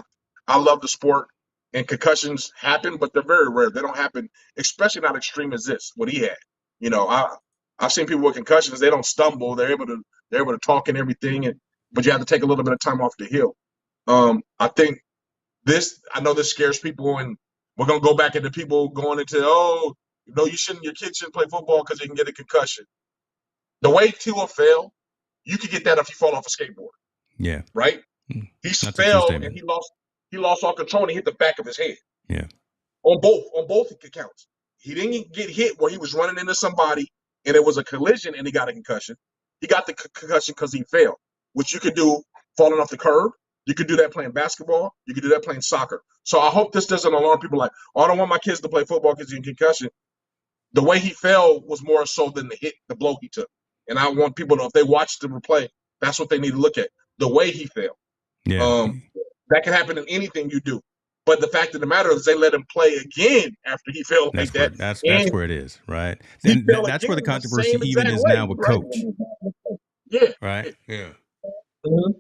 I love the sport. And concussions happen, but they're very rare. They don't happen, especially not extreme as this. What he had, I've seen people with concussions. They don't stumble. They're able to talk and everything, but you have to take a little bit of time off to heal. I think I know this scares people, and we're gonna go back into people going into your kid shouldn't play football because he can get a concussion. The way Tua fell, you could get that if you fall off a skateboard. Yeah. Right? He fell and he lost all control and he hit the back of his head. Yeah. On both accounts. He didn't get hit where he was running into somebody and it was a collision and he got a concussion. He got the concussion because he fell, which you could do falling off the curb. You could do that playing basketball. You could do that playing soccer. So I hope this doesn't alarm people like, I don't want my kids to play football because he's in concussion. The way he fell was more so than the blow he took. And I want people to, if they watch the replay, that's what they need to look at. The way he fell. Yeah. That can happen in anything you do. But the fact of the matter is they let him play again after he fell like that. That's where it is, right? And that's where the controversy even is now with Coach. Yeah. Right? Yeah. Mm-hmm.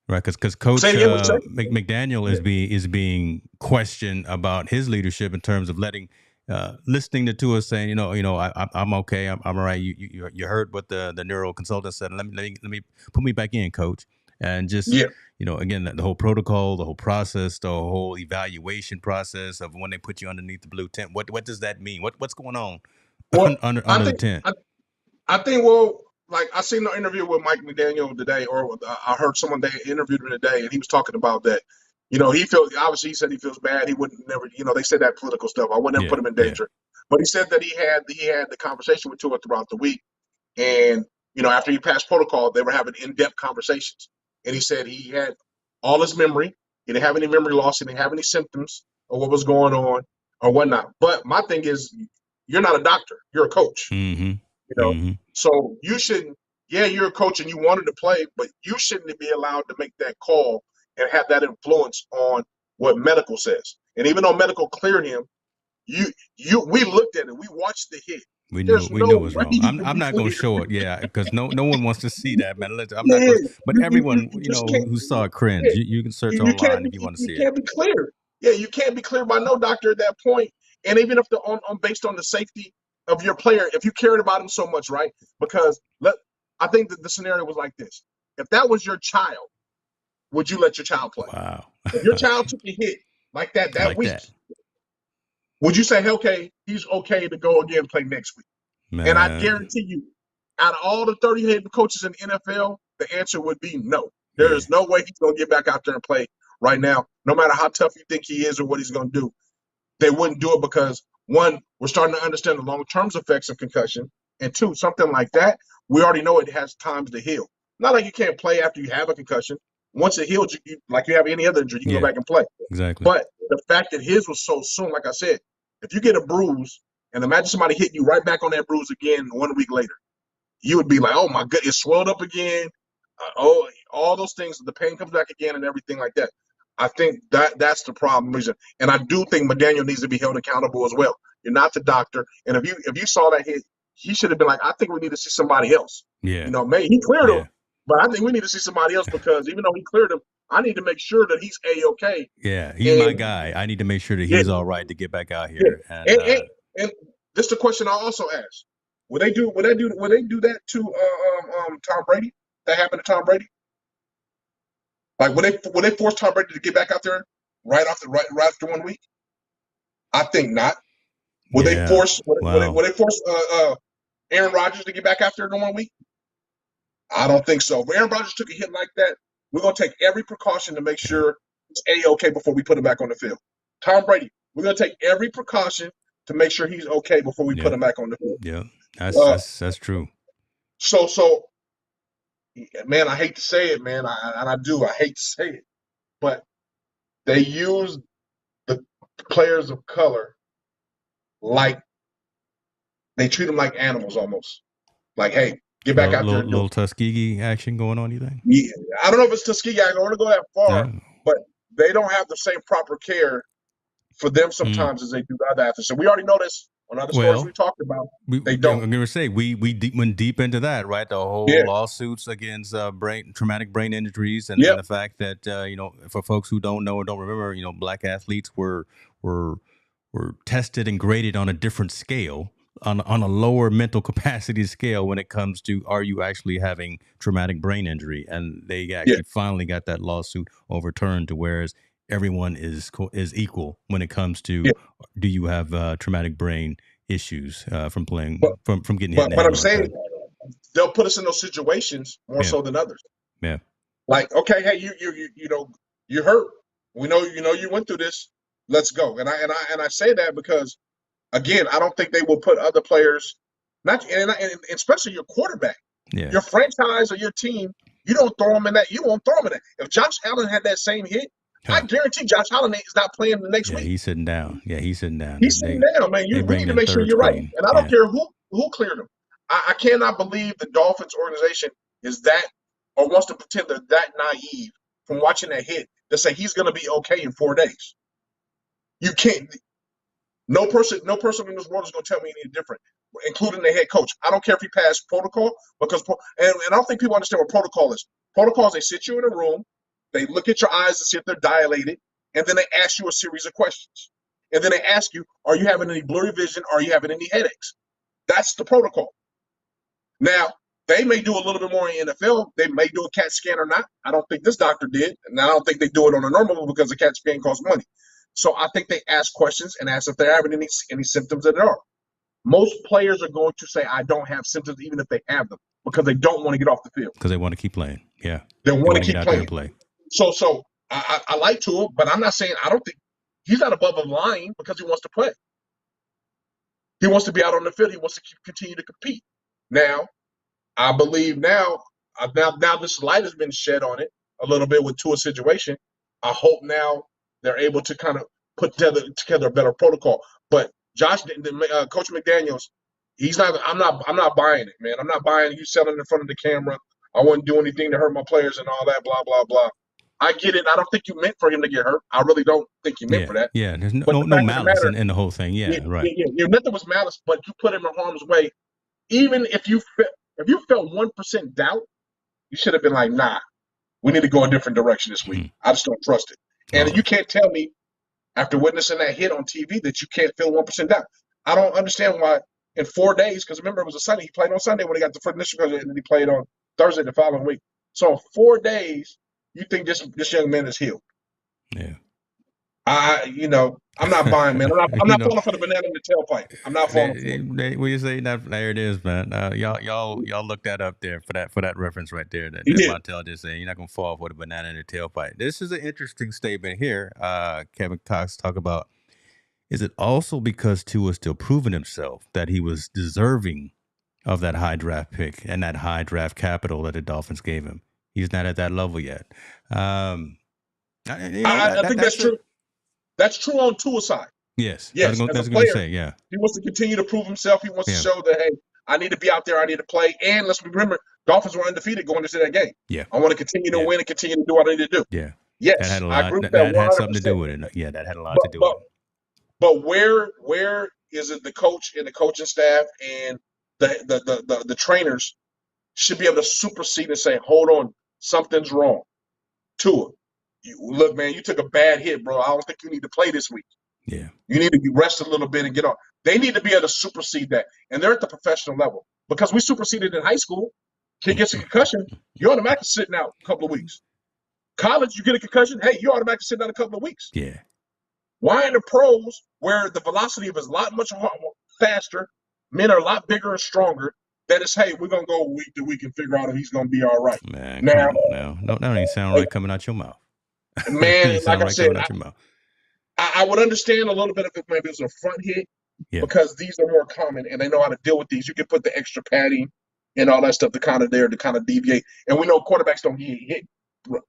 Right, because Coach McDaniel is being questioned about his leadership in terms of listening to Tua saying, I'm okay, I'm all right. You heard what the neuro consultant said. Let me put me back in, Coach, and just again the whole protocol, the whole process, the whole evaluation process of when they put you underneath the blue tent. What does that mean? What's going on under the tent? I think like I seen an interview with Mike McDaniel today, or I heard someone they interviewed him today, and he was talking about that. He said he feels bad. He wouldn't never, they said that political stuff. I wouldn't put him in danger. But he said that he had the conversation with Tua throughout the week. And, after he passed protocol, they were having in-depth conversations. And he said he had all his memory. He didn't have any memory loss. He didn't have any symptoms of what was going on or whatnot. But my thing is, you're not a doctor. You're a coach. Mm-hmm. So you shouldn't, you're a coach and you wanted to play, but you shouldn't be allowed to make that call and have that influence on what medical says. And even though medical cleared him, we looked at it. We watched the hit. We knew it was wrong. I'm not going to show it, because no one wants to see that, man. I'm not gonna, but everyone, who saw it cringe. You can search online if you want to see it. You can't be cleared. Yeah, you can't be cleared by no doctor at that point. And even if based on the safety of your player, if you cared about him so much, right? Because I think that the scenario was like this: if that was your child, would you let your child play? Wow. If your child took a hit like that week, would you say, okay, he's okay to go again and play next week? Man. And I guarantee you, out of all the 30 head coaches in the NFL, the answer would be no. There is no way he's going to get back out there and play right now, no matter how tough you think he is or what he's going to do. They wouldn't do it because, one, we're starting to understand the long-term effects of concussion, and two, something like that, we already know it has times to heal. Not like you can't play after you have a concussion. Once it heals, like you have any other injury, you can go back and play. Exactly. But the fact that his was so soon, like I said, if you get a bruise and imagine somebody hit you right back on that bruise again 1 week later, you would be like, oh my God, it swelled up again. All those things, the pain comes back again and everything like that. I think that's the problem. And I do think McDaniel needs to be held accountable as well. You're not the doctor. And if you saw that hit, he should have been like, I think we need to see somebody else. Yeah. Maybe he cleared him, but I think we need to see somebody else because even though he cleared him, I need to make sure that he's A-okay. Yeah, he's my guy. I need to make sure that he's all right to get back out here. Yeah. And this is the question I also asked: Would they do that to Tom Brady? That happened to Tom Brady? Like would they force Tom Brady to get back out there right after 1 week? I think not. Would they force Aaron Rodgers to get back out there in 1 week? I don't think so. If Aaron Rodgers took a hit like that, we're going to take every precaution to make sure it's A-okay before we put him back on the field. Tom Brady, we're going to take every precaution to make sure he's okay before we put him back on the field. Yeah, that's true. So, man, I hate to say it, man, I hate to say it, but they use the players of color like they treat them like animals almost. Like, hey, get back out there. Little Tuskegee action going on, you think? Yeah, I don't know if it's Tuskegee. I don't want to go that far, but they don't have the same proper care for them sometimes as they do the other athletes. So we already know this on other sports we talked about. They don't. I'm going to say we went deep into that, right? The whole lawsuits against traumatic brain injuries, and the fact that for folks who don't know or don't remember, black athletes were tested and graded on a different scale, on a lower mental capacity scale when it comes to, are you actually having traumatic brain injury? And they actually finally got that lawsuit overturned to whereas everyone is equal when it comes to do you have traumatic brain issues from playing from getting hit. But I'm saying they'll put us in those situations more so than others. Yeah. Like, okay, hey, you hurt. We know you went through this. Let's go. And I say that because, again, I don't think they will put other players, and especially your quarterback, your franchise or your team. You don't throw them in that. You won't throw them in that. If Josh Allen had that same hit, I guarantee Josh Allen is not playing the next week. He's sitting down. He's sitting down. He's sitting down, man. You need to make sure you're right. And I don't care who cleared him. I cannot believe the Dolphins organization is that, or wants to pretend they're that naive from watching that hit to say he's going to be okay in 4 days. You can't. No person in this world is going to tell me any different, including the head coach. I don't care if he passed protocol, because and I don't think people understand what protocol is. Protocol is they sit you in a room, they look at your eyes to see if they're dilated, and then they ask you a series of questions. And then they ask you, are you having any blurry vision? Are you having any headaches? That's the protocol. Now, they may do a little bit more in the NFL. They may do a CAT scan or not. I don't think this doctor did. And I don't think they do it on a normal because the CAT scan costs money. So I think they ask questions and ask if they're having any symptoms that there are. Most players are going to say, I don't have symptoms, even if they have them, because they don't want to get off the field. Because they want to keep playing. Yeah. They want to keep out playing. There and play. So I like Tua, but I'm not saying I don't think he's not above the line because he wants to play. He wants to be out on the field. He wants to continue to compete. Now, I believe now this light has been shed on it a little bit with Tua's situation. I hope now they're able to kind of put together a better protocol. But Coach McDaniels, I'm not buying it, man. I'm not buying you selling in front of the camera. I wouldn't do anything to hurt my players and all that, blah, blah, blah. I get it. I don't think you meant for him to get hurt. I really don't think you meant for that. Yeah, there's no malice in the whole thing. Yeah, right. Yeah, nothing was malice, but you put him in harm's way. Even if you felt 1% doubt, you should have been like, nah, we need to go a different direction this week. I just don't trust it. And you can't tell me after witnessing that hit on TV that you can't feel 1% doubt. I don't understand why in 4 days, because remember it was a Sunday. He played on Sunday when he got the first initial, and then he played on Thursday the following week. So in 4 days, you think this young man is healed? Yeah. I'm not buying, man. I'm not falling for the banana in the tailpipe. I'm not falling for it. What you say? There it is, man. Y'all look that up there for that reference right there. That Montel just saying you're not gonna fall for the banana in the tailpipe. This is an interesting statement here. Kevin Cox talk about. Is it also because Tua still proving himself that he was deserving of that high draft pick and that high draft capital that the Dolphins gave him? He's not at that level yet. I think that's true. That's true on Tua's side. Yes. Yes. That's going to say, yeah. He wants to continue to prove himself. He wants to show that, hey, I need to be out there. I need to play. And let's remember, Dolphins were undefeated going into that game. Yeah. I want to continue to win and continue to do what I need to do. Yeah. Yes. That had a lot, I agree with that. That had something to do with it. Yeah, that had a lot to do with it. But where is it the coach and the coaching staff and the trainers should be able to supersede and say, hold on, something's wrong. Tua, look, man, you took a bad hit, bro. I don't think you need to play this week. Yeah. You need to rest a little bit and get on. They need to be able to supersede that. And they're at the professional level. Because we superseded in high school. Kid gets a concussion, you're automatically sitting out a couple of weeks. College, you get a concussion, hey, you're automatically sitting out a couple of weeks. Yeah. Why in the pros, where the velocity is a lot much faster, men are a lot bigger and stronger, that is, hey, we're going to go week to week and figure out if he's going to be all right. Man, now, that don't even sound right coming out your mouth. Man, like I said, I would understand a little bit if maybe it was a front hit, because these are more common and they know how to deal with these. You can put the extra padding and all that stuff to kind of deviate. And we know quarterbacks don't get hit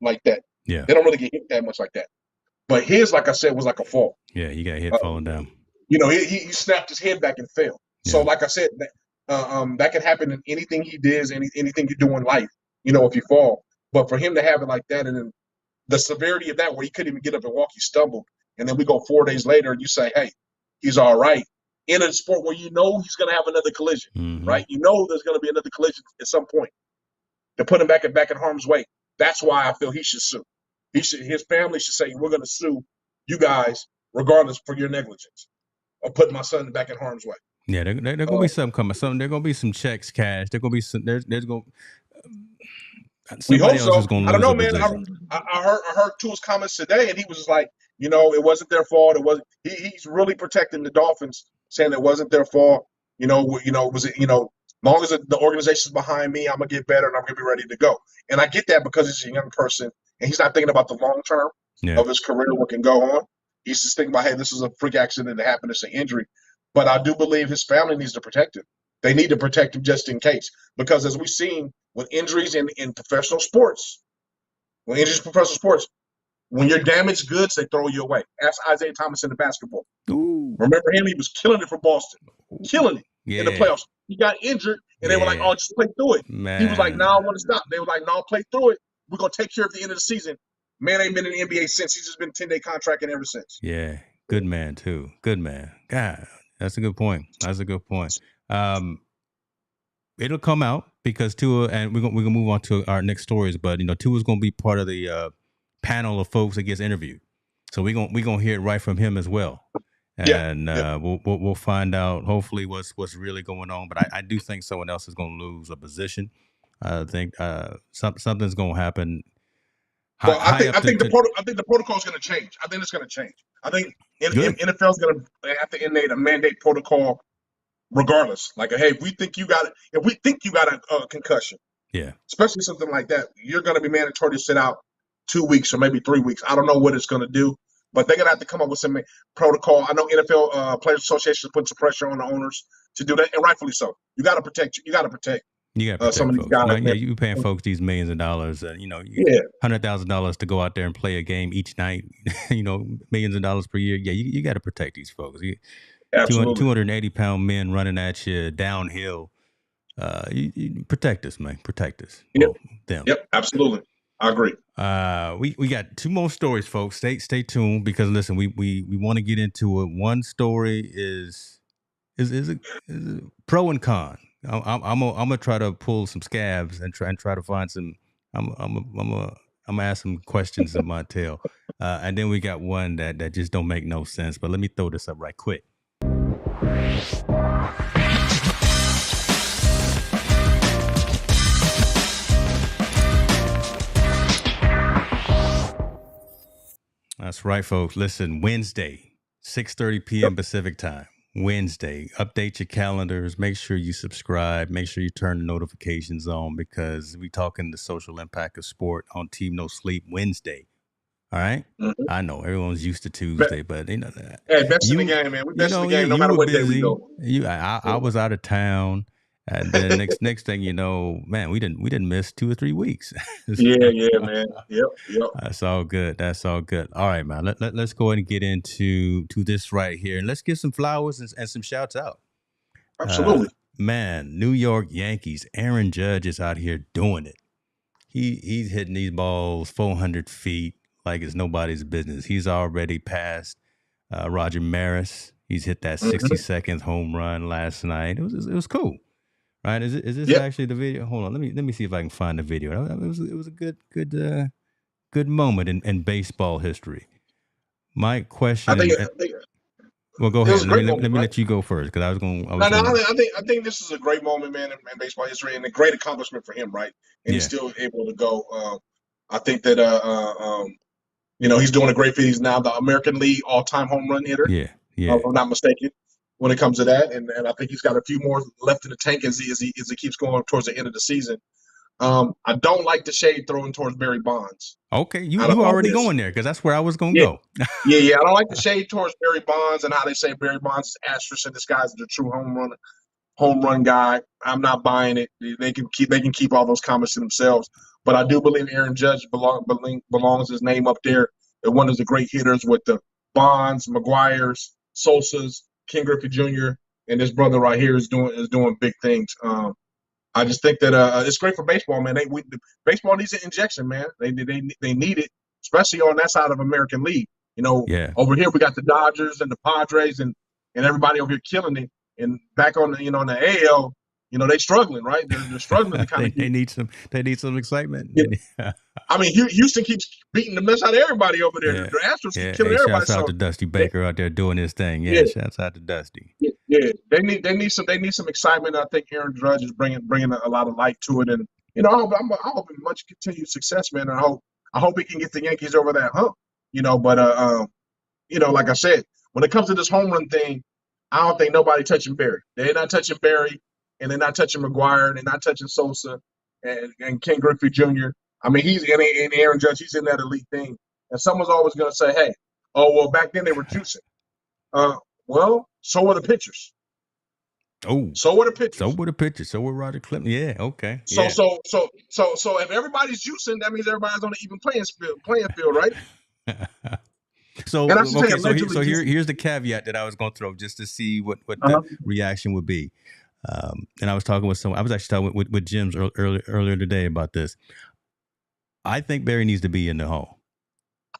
like that. Yeah. They don't really get hit that much like that. But his, like I said, was like a fall. Yeah, he got hit falling down. He snapped his head back and fell. Yeah. So, like I said, that could happen in anything he does, anything you do in life, if you fall. But for him to have it like that, and then the severity of that, where he couldn't even get up and walk, he stumbled, and then we go 4 days later and you say, hey, he's all right. In a sport where you know he's going to have another collision, right? You know there's going to be another collision at some point. To put him back in harm's way. That's why I feel he should sue. His family should say, we're going to sue you guys regardless for your negligence of putting my son back in harm's way. Yeah, there's going to be something coming. There's going to be some checks cashed. There's going to be some. There's going. Somebody else is going to lose. I don't know, man. I heard Tua's comments today, and he was just like, it wasn't their fault. It wasn't. He's really protecting the Dolphins, saying it wasn't their fault. Long as the organization's behind me, I'm gonna get better and I'm gonna be ready to go. And I get that because he's a young person and he's not thinking about the long term of his career, what can go on. He's just thinking about, hey, this is a freak accident that happened, it's an injury. But I do believe his family needs to protect him. They need to protect him just in case. Because as we've seen with injuries in professional sports, when you're damaged goods, they throw you away. Ask Isaiah Thomas in the basketball. Ooh. Remember him? He was killing it for Boston. Killing it in the playoffs. He got injured, and they were like, oh, just play through it. Man. He was like, no, I want to stop. They were like, no, play through it. We're going to take care of the end of the season. Man ain't been in the NBA since. He's just been 10-day contracting ever since. Yeah, good man, too. Good man. God, that's a good point. It'll come out because Tua, and we're gonna move on to our next stories, but, Tua's going to be part of the panel of folks that gets interviewed. So we're gonna hear it right from him as well. And we'll find out hopefully what's really going on. But I do think someone else is going to lose a position. I think something's going to happen. Well, I think the protocol is going to change. I think it's going to change. I think NFL is going to have to mandate protocol regardless. Like, hey, if we think you got a concussion, especially something like that, you're going to be mandatory to sit out 2 weeks or maybe 3 weeks. I don't know what it's going to do. But they're going to have to come up with some protocol. I know NFL Players Association is putting some pressure on the owners to do that, and rightfully so. You got to protect some of these guys. You're paying folks these millions of dollars, $100,000 to go out there and play a game each night, millions of dollars per year. Yeah, you got to protect these folks. 280-pound men running at you downhill. You protect us, man. Protect us. Yep, absolutely. I agree. We got 2 more stories, folks. Stay tuned because listen, we want to get into it. One story is a pro and con. I'm gonna try to pull some scabs and try to find some. I'm gonna ask some questions of Montel, and then we got one that just don't make no sense. But let me throw this up right quick. That's right, folks. Listen, Wednesday, 6:30 p.m. Pacific time. Wednesday. Update your calendars. Make sure you subscribe. Make sure you turn the notifications on because we talking the social impact of sport on Team No Sleep Wednesday. All right? Mm-hmm. I know everyone's used to Tuesday, but that. Hey, best in the game, man. We best in the game no matter what day we go. I was out of town. And then next thing you know, man, we didn't miss 2 or 3 weeks. Yeah, man. Yep. That's all good. All right, man. Let's go ahead and get into this right here, and let's give some flowers and some shouts out. Absolutely, man. New York Yankees. Aaron Judge is out here doing it. He's hitting these balls 400 feet like it's nobody's business. He's already passed Roger Maris. He's hit that 60-second home run last night. It was cool. Right? Is this actually the video? Hold on, let me see if I can find the video. It was a good moment in baseball history. My question. Well, go ahead. Let me let you go first because I was going. I think this is a great moment, man, in baseball history, and a great accomplishment for him, right? And he's still able to go. I think that he's doing a great feat. He's now the American League all-time home run hitter. Yeah. If I'm not mistaken. When it comes to that, and I think he's got a few more left in the tank as he keeps going towards the end of the season. I don't like the shade thrown towards Barry Bonds. Okay, you already going there because that's where I was going to go. I don't like the shade towards Barry Bonds and how they say Barry Bonds is asterisk and this guy's the true home run guy. I'm not buying it. They can keep all those comments to themselves. But I do believe Aaron Judge belongs his name up there. And one of the great hitters with the Bonds, McGuires, Sosa's. Ken Griffey Jr. and this brother right here is doing big things. I just think that it's great for baseball, man. Baseball needs an injection, man. They need it, especially on that side of American League. Yeah. Over here we got the Dodgers and the Padres and everybody over here killing it. And back on the on the AL, they struggling, right? They're struggling to kind of they need some excitement. I mean, Houston keeps beating the mess out of everybody over there. Yeah. The Astros keep Yeah. killing Hey, everybody. shouts out to Dusty Baker out there doing his thing. Yeah. Shouts out to Dusty. Yeah. They need some excitement. I think Aaron Judge is bringing a lot of light to it, and I hope much continued success, man. And I hope he can get the Yankees over that hump. But like I said, when it comes to this home run thing, I don't think nobody touching Barry. They're not touching Barry, and they're not touching McGuire, and they're not touching Sosa and Ken Griffey Jr. I mean, he's and Aaron Judge. He's in that elite thing, and someone's always going to say, "Hey, oh well, back then they were juicing." Well, so were the pitchers. Oh, so were the pitchers. So were the pitchers. So were Roger Clemens. Yeah, okay. So if everybody's juicing, that means everybody's on an even playing field, right? So here's the caveat that I was going to throw just to see what the reaction would be. And I was talking with someone. I was actually talking with Jim's earlier today about this. I think Barry needs to be in the Hall.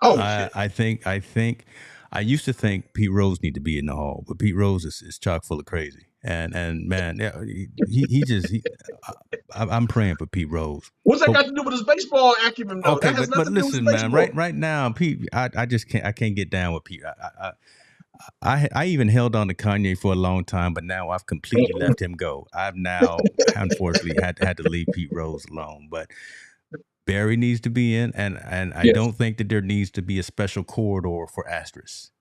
Oh, I think I used to think Pete Rose need to be in the Hall, but Pete Rose is chock full of crazy. And man, I'm praying for Pete Rose. What's that got to do with his baseball acumen, though? Okay, but listen, man, right now, Pete, I just can't get down with Pete. I even held on to Kanye for a long time, but now I've completely left him go. I've now unfortunately had to leave Pete Rose alone. But Barry needs to be in, and I don't think that there needs to be a special corridor for Astros.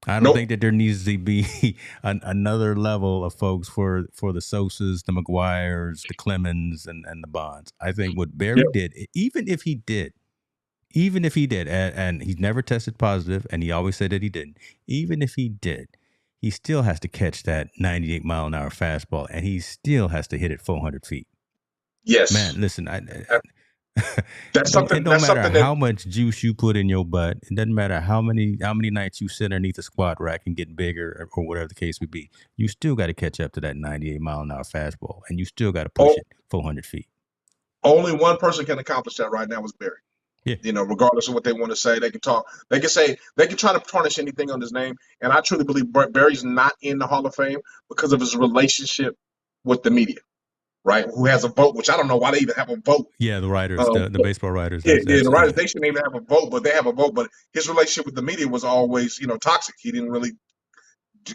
I don't think that there needs to be another level of folks for the Sosas, the McGuires, the Clemens, and the Bonds. I think what Barry did, even if he did, and he's never tested positive, and he always said that he didn't, even if he did, he still has to catch that 98-mile-an-hour fastball, and he still has to hit it 400 feet. Yes. Man, listen, that's something. It don't matter how much juice you put in your butt. It doesn't matter how many nights you sit underneath a squat rack and get bigger or whatever the case would be. You still got to catch up to that 98-mile-an-hour fastball, and you still got to push it 400 feet. Only one person can accomplish that right now is Barry. Yeah. Regardless of what they want to say, they can talk. They can say they can try to tarnish anything on his name, and I truly believe Barry's not in the Hall of Fame because of his relationship with the media. Right, who has a vote? Which I don't know why they even have a vote. Yeah, the writers, the baseball writers. The writers, they shouldn't even have a vote, but they have a vote. But his relationship with the media was always, toxic. He didn't really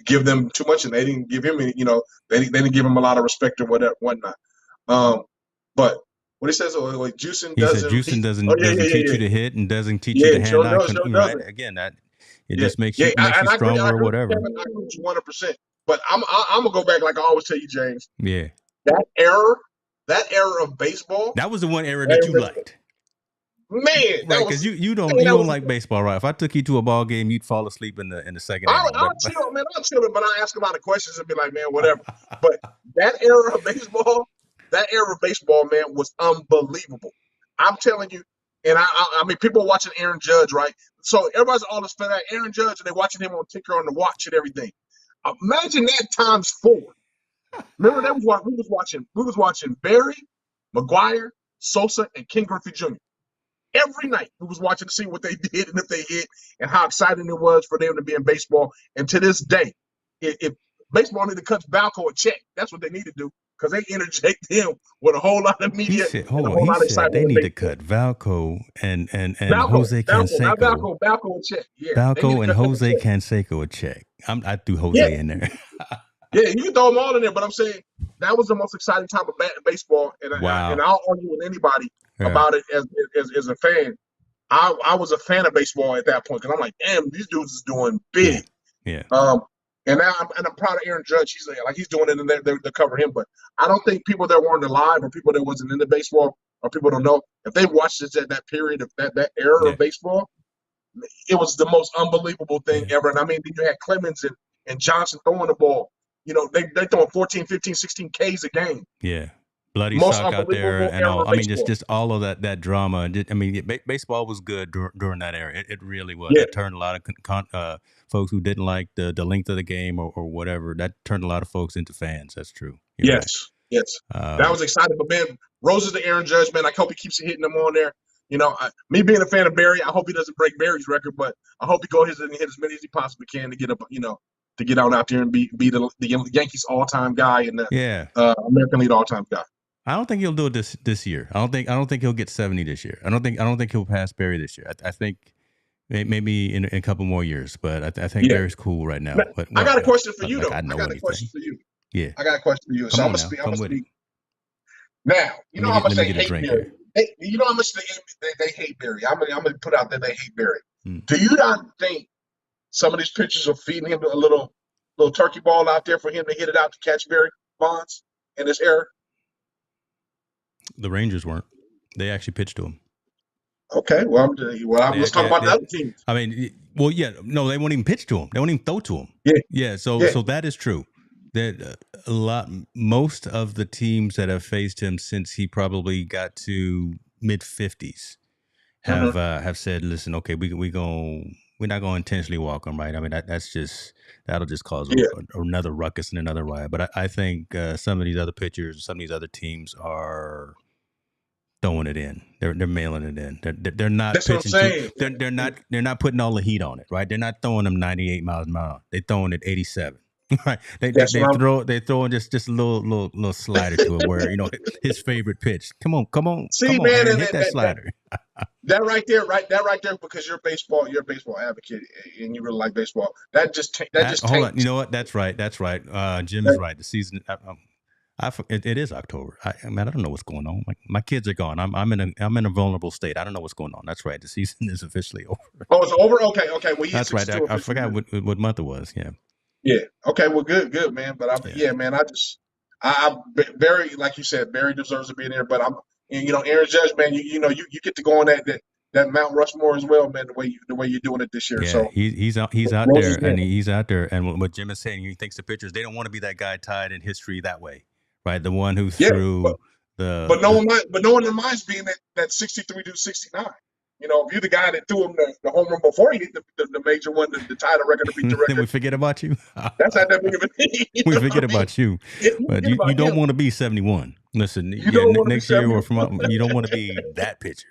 give them too much, and they didn't give him any. They didn't give him a lot of respect or whatnot. But what he says, like juicing doesn't. He said juicing doesn't teach you to hit and doesn't teach you to hand eye. Right? Again, that it just makes you stronger or whatever. I agree with you 100%. But I'm gonna go back like I always tell you, James. Yeah. That era of baseball. That was the one era that you liked. Man, right? Because you don't like baseball, right? If I took you to a ball game, you'd fall asleep in the second. I'll chill, man. I'll chill, but I ask a lot of questions and be like, man, whatever. But that era of baseball, man, was unbelievable. I'm telling you, and I mean, people are watching Aaron Judge, right? So everybody's all this fan Aaron Judge, and they're watching him on ticker on the watch and everything. Imagine that times 4. Remember that was what we was watching. We was watching Barry, McGuire, Sosa, and Ken Griffey Jr. Every night we was watching to see what they did and if they hit and how exciting it was for them to be in baseball. And to this day, if baseball need to cut Balco a check, that's what they need to do because they interject him with a whole lot of media. He said they need to cut Valco and Jose Canseco. Balco a check. Yeah, Balco and Jose Canseco a check. I threw Jose in there. Yeah, you can throw them all in there, but I'm saying that was the most exciting time of baseball, and I'll argue with anybody about it as a fan. I was a fan of baseball at that point because I'm like, damn, these dudes is doing big. Yeah. And now I'm proud of Aaron Judge. He's doing it, and they cover him. But I don't think people that weren't alive or people that wasn't into baseball or people don't know if they watched this at that period of that era of baseball, it was the most unbelievable thing ever. And I mean, you had Clemens and Johnson throwing the ball. They're throwing 14, 15, 16 Ks a game. Yeah. Bloody sock out there and all. I mean, just all of that drama. I mean, baseball was good during that era. It really was. It turned a lot of folks who didn't like the length of the game or whatever. That turned a lot of folks into fans. That's true. Yes. That was exciting. But, man, Rose is the Aaron Judge, man. I hope he keeps hitting them on there. Me being a fan of Barry, I hope he doesn't break Barry's record, but I hope he goes and hit as many as he possibly can to get up, to get out there and be the Yankees all-time guy and the American League all-time guy. I don't think he'll do it this year. I don't think he'll get 70 this year. I don't think he'll pass Barry this year. I think maybe in a couple more years, but I think Barry's cool right now. But I got a question for you, though. I got a question for you. Yeah, I got a question for you. So I'm gonna speak. Now, you know how much they hate Barry. You know how much they hate Barry. I'm gonna put out that they hate Barry. Do you not think some of these pitchers are feeding him a little turkey ball out there for him to hit it out to catch Barry Bonds in this era? The Rangers weren't. They actually pitched to him. Okay, let's talk about the other teams. I mean, no, they won't even pitch to him. They won't even throw to him. Yeah. So that is true. That most of the teams that have faced him since he probably got to mid-50s have said, listen, okay, we're not going to intentionally walk him, right? I mean, that'll just cause another ruckus and another riot. But I think some of these other pitchers, some of these other teams are throwing it in. They're mailing it in. They're not That's pitching. What I'm saying. They're not putting all the heat on it, right? They're not throwing them 98 miles an hour. They're throwing it 87. Right? They throw just a little slider to it where his favorite pitch. Come on, man, hit that slider. That right there, because you're a baseball advocate and you really like baseball. That hold on. You know what? That's right. Jim is right. The season. It is October. I don't know what's going on. My kids are gone. I'm in a vulnerable state. I don't know what's going on. That's right. The season is officially over. Oh, it's over. Okay. Well, that's right. I forgot what month it was. Yeah. Yeah. Okay. Well, good, man. But man. I Barry, like you said, Barry deserves to be in there. But Aaron Judge, man. You get to go on that Mount Rushmore as well, man. The way you're doing it this year. Yeah, so he's out there, and he's out there. And what Jim is saying, he thinks the pitchers, they don't want to be that guy tied in history that way, right? The one who threw But no one minds being that 63 to 69. If you're the guy that threw him the home run before he hit the major one to tie the record to beat the record, then we forget about you. That's not that big of a thing. We forget about you. But you don't want to be 71. Listen, next year or you don't want to be that pitcher.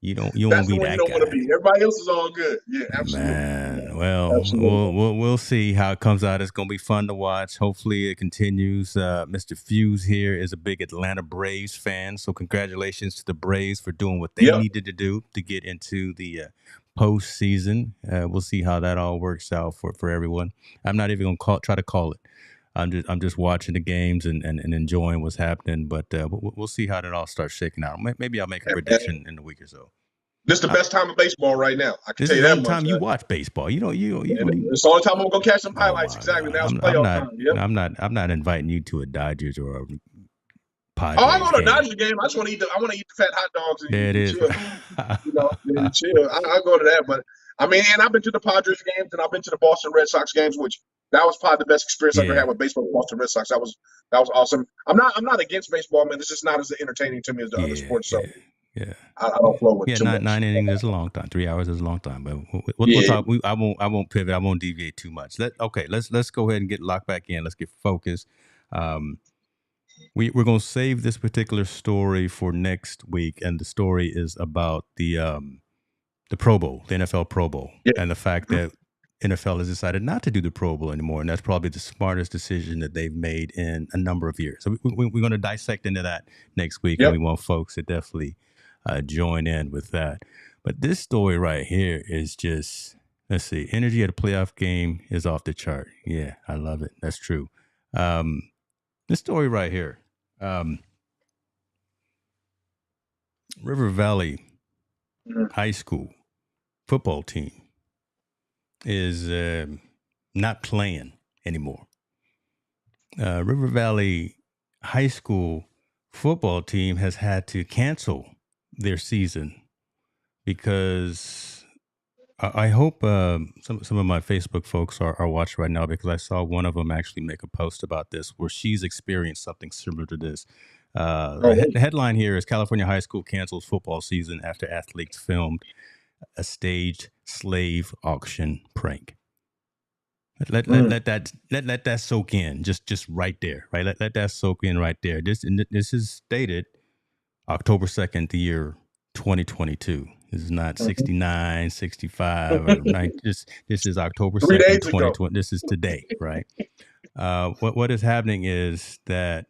You don't want to be that guy. Everybody else is all good. Yeah, absolutely. Man, well, we'll see how it comes out. It's going to be fun to watch. Hopefully it continues. Mr. Fuse here is a big Atlanta Braves fan, so congratulations to the Braves for doing what they needed to do to get into the postseason. We'll see how that all works out for everyone. I'm not even going to try to call it. I'm just watching the games and enjoying what's happening, but we'll see how that all starts shaking out. Maybe I'll make a prediction in a week or so. This is the best time of baseball right now. I can tell you that much. This is the only time you watch baseball. It's the only time I'm gonna catch some highlights. Exactly. Now it's playoff time. Yep. I'm not inviting you to a Dodgers or a Padres. I go to a Dodgers game. I want to eat the fat hot dogs. There it is. Chill. Chill. I go to that, but I mean, and I've been to the Padres games and I've been to the Boston Red Sox games, which that was probably the best experience I've ever had with baseball. The Boston Red Sox. That was awesome. I'm not against baseball, man. It's just not as entertaining to me as the other sports. So I don't flow with too much. 9 innings is a long time. 3 hours is a long time. But we'll talk. I won't pivot. I won't deviate too much. Let's go ahead and get locked back in. Let's get focused. We're going to save this particular story for next week, and the story is about the Pro Bowl, the NFL Pro Bowl, and the fact that NFL has decided not to do the Pro Bowl anymore, and that's probably the smartest decision that they've made in a number of years. So we're going to dissect into that next week, and we want folks to definitely join in with that. But this story right here is just, let's see, energy at a playoff game is off the chart. Yeah, I love it. That's true. This story right here, River Valley High School football team is not playing anymore. River Valley High School football team has had to cancel their season because I hope some of my Facebook folks are watching right now, because I saw one of them actually make a post about this where she's experienced something similar to this. The headline here is California High School cancels football season after athletes filmed a staged slave auction prank. Let that soak in, just right there, right? Let that soak in right there. This is dated October 2nd, the year 2022. This is not 69, 65, or 90. This is October 3 2nd, days ago. 2020. This is today, right? What is happening is that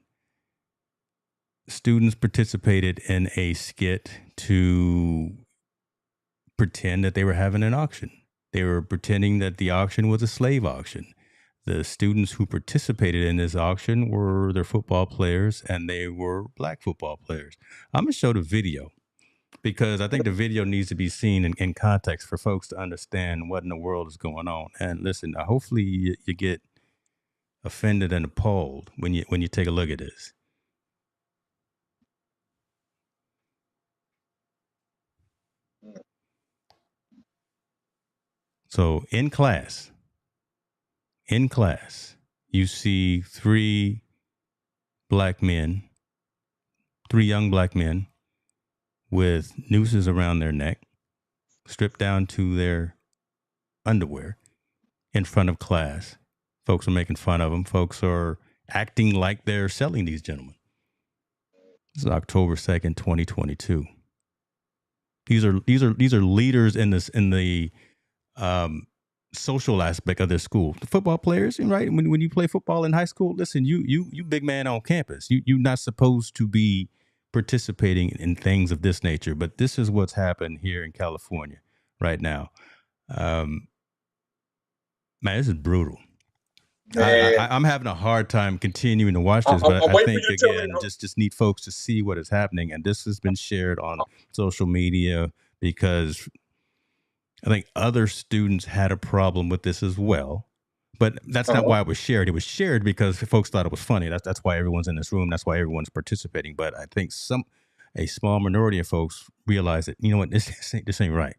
students participated in a skit to pretend that they were having an auction. They were pretending that the auction was a slave auction. The students who participated in this auction were their football players, and they were black football players. I'm going to show the video because I think the video needs to be seen in context for folks to understand what in the world is going on. And listen, hopefully you get offended and appalled when you take a look at this. So in class, you see three young black men with nooses around their neck, stripped down to their underwear in front of class. Folks are making fun of them. Folks are acting like they're selling these gentlemen. This is October 2nd, 2022. These are leaders in the social aspect of their school. The football players, right? When you play football in high school, listen, you big man on campus. You're not supposed to be participating in things of this nature, but this is what's happened here in California right now. Man, this is brutal. I'm having a hard time continuing to watch this, but I think again, just need folks to see what is happening, and this has been shared on social media because I think other students had a problem with this as well. But that's not why it was shared. It was shared because folks thought it was funny. That's why everyone's in this room. That's why everyone's participating. But I think a small minority of folks realize that, you know what, this ain't right.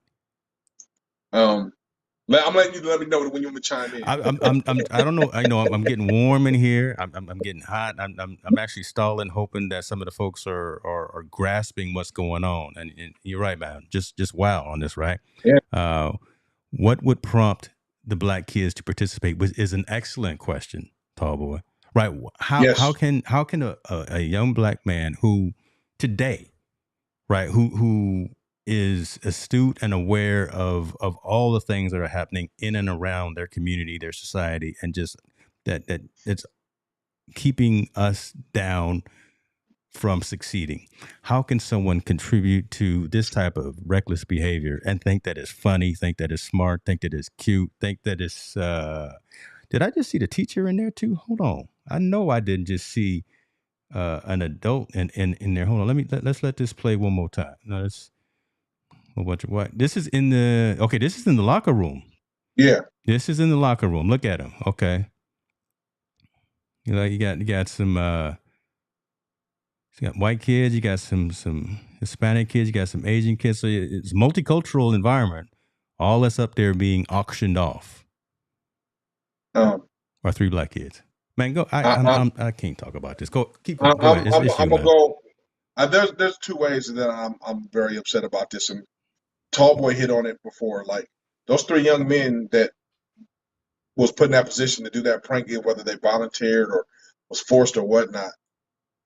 I'm letting you let me know when you want to chime in. I don't know. I know I'm getting warm in here. I'm getting hot. I'm actually stalling, hoping that some of the folks are grasping what's going on. And you're right, man. Just wow on this, right? Yeah. What would prompt the black kids to participate is an excellent question, Tallboy. Right? How can a young black man who today, right, who is astute and aware of all the things that are happening in and around their community, their society, and just that it's keeping us down from succeeding. How can someone contribute to this type of reckless behavior and think that it's funny, think that it's smart, think that it's cute, think that it's did I just see the teacher in there too? Hold on. I know I didn't just see an adult in there. Hold on. Let's let this play one more time. No, that's what? This is in the this is in the locker room. Yeah. This is in the locker room. Look at him. Okay. You got some you got white kids, you got some Hispanic kids, you got some Asian kids. So it's a multicultural environment. All that's up there being auctioned off. Or three black kids. Man, go. I can't talk about this. Keep going. Go ahead. I'm gonna go. There's two ways that I'm very upset about this, and Tallboy hit on it before. Like those three young men that was put in that position to do that prank, whether they volunteered or was forced or whatnot.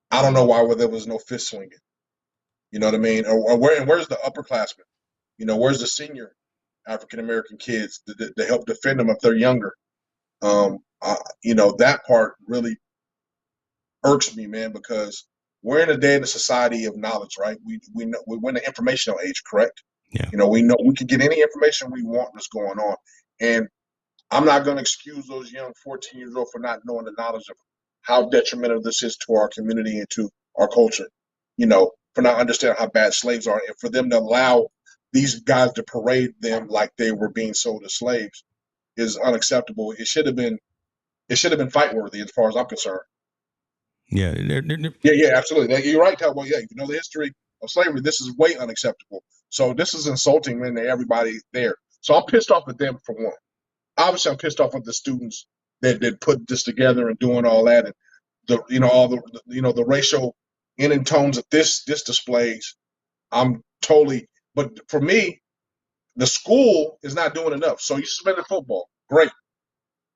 I don't know why there was no fist swinging. You know what I mean? Or where's the upperclassmen? You know, where's the senior African American kids to help defend them if they're younger? You know, that part really irks me, man, because we're in a day in a society of knowledge, right? We're in the informational age, correct? Yeah. You know, we know we can get any information we want that's going on. And I'm not going to excuse those young 14-year-olds for not knowing the knowledge of how detrimental this is to our community and to our culture, you know, for not understanding how bad slaves are, and for them to allow these guys to parade them like they were being sold as slaves is unacceptable. It should have been fight worthy as far as I'm concerned. Yeah. Yeah, absolutely. You're right, Cowboy. Yeah, you know the history of slavery. This is way unacceptable. So this is insulting, man, to everybody there. So I'm pissed off at them for one. Obviously, I'm pissed off at the students that put this together and doing all that, and the racial in tones that this displays. I'm totally. But for me, the school is not doing enough. So you suspended football. Great.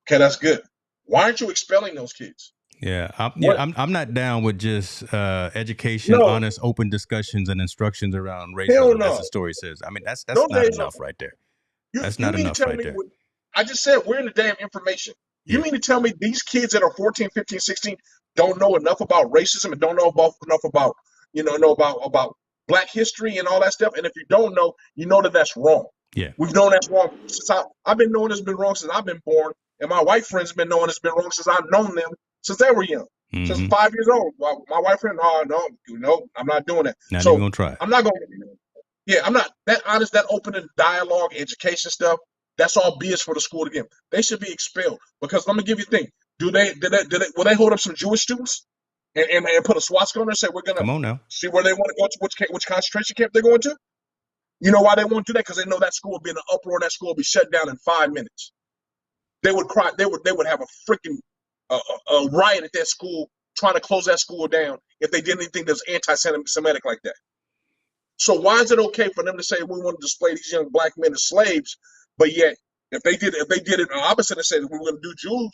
Okay, that's good. Why aren't you expelling those kids? Yeah, What? I'm not down with just education, No, honest, open discussions and instructions around hell racism, as the no. story says. I mean, that's No not days off. enough right there. You That's you not mean to enough tell right me there. I just said we're in the damn information. You Yeah, mean to tell me these kids that are 14, 15, 16 don't know enough about racism and don't enough about know about black history and all that stuff? And if you don't know, you know that that's wrong. yeah. We've known that's wrong since I've been knowing it's been wrong since I've been born, and my white friends have been knowing it's been wrong since I've known them since they were young, since Mm-hmm. 5 years old. Well, my white friend, oh no, I'm not doing that. Not even So gonna try it. I'm not going. Yeah, I'm not that honest. That open and dialogue, education stuff. That's all BS for the school to give. They should be expelled because let me give you a thing. Will they hold up some Jewish students and put a swastika on there and say we're gonna Come on now. see where they want to go to which concentration camp they're going to? You know why they won't do that? Because they know that school will be in an uproar. That school will be shut down in 5 minutes. They would cry. They would have a freaking a riot at that school trying to close that school down if they did anything that's anti-Semitic like that. So why is it okay for them to say we want to display these young black men as slaves, but yet if they did it the opposite and said we were going to do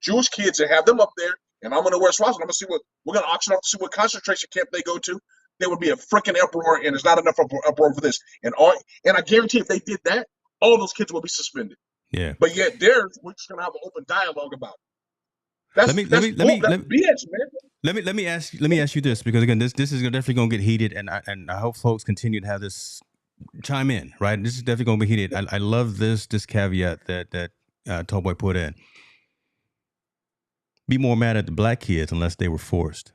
Jewish kids and have them up there, and I'm going to wear swastika, I'm going to see what we're going to auction off to see what concentration camp they go to. There would be a freaking uproar, and there's not enough uproar for this. And I guarantee if they did that, all those kids will be suspended. Yeah. But yet we're just going to have an open dialogue about it. That's BS, man. Let me ask you this, because again, this is definitely gonna get heated, and I hope folks continue to have this chime in. Right, this is definitely gonna be heated. I love this caveat that Tallboy put in. Be more mad at the black kids unless they were forced.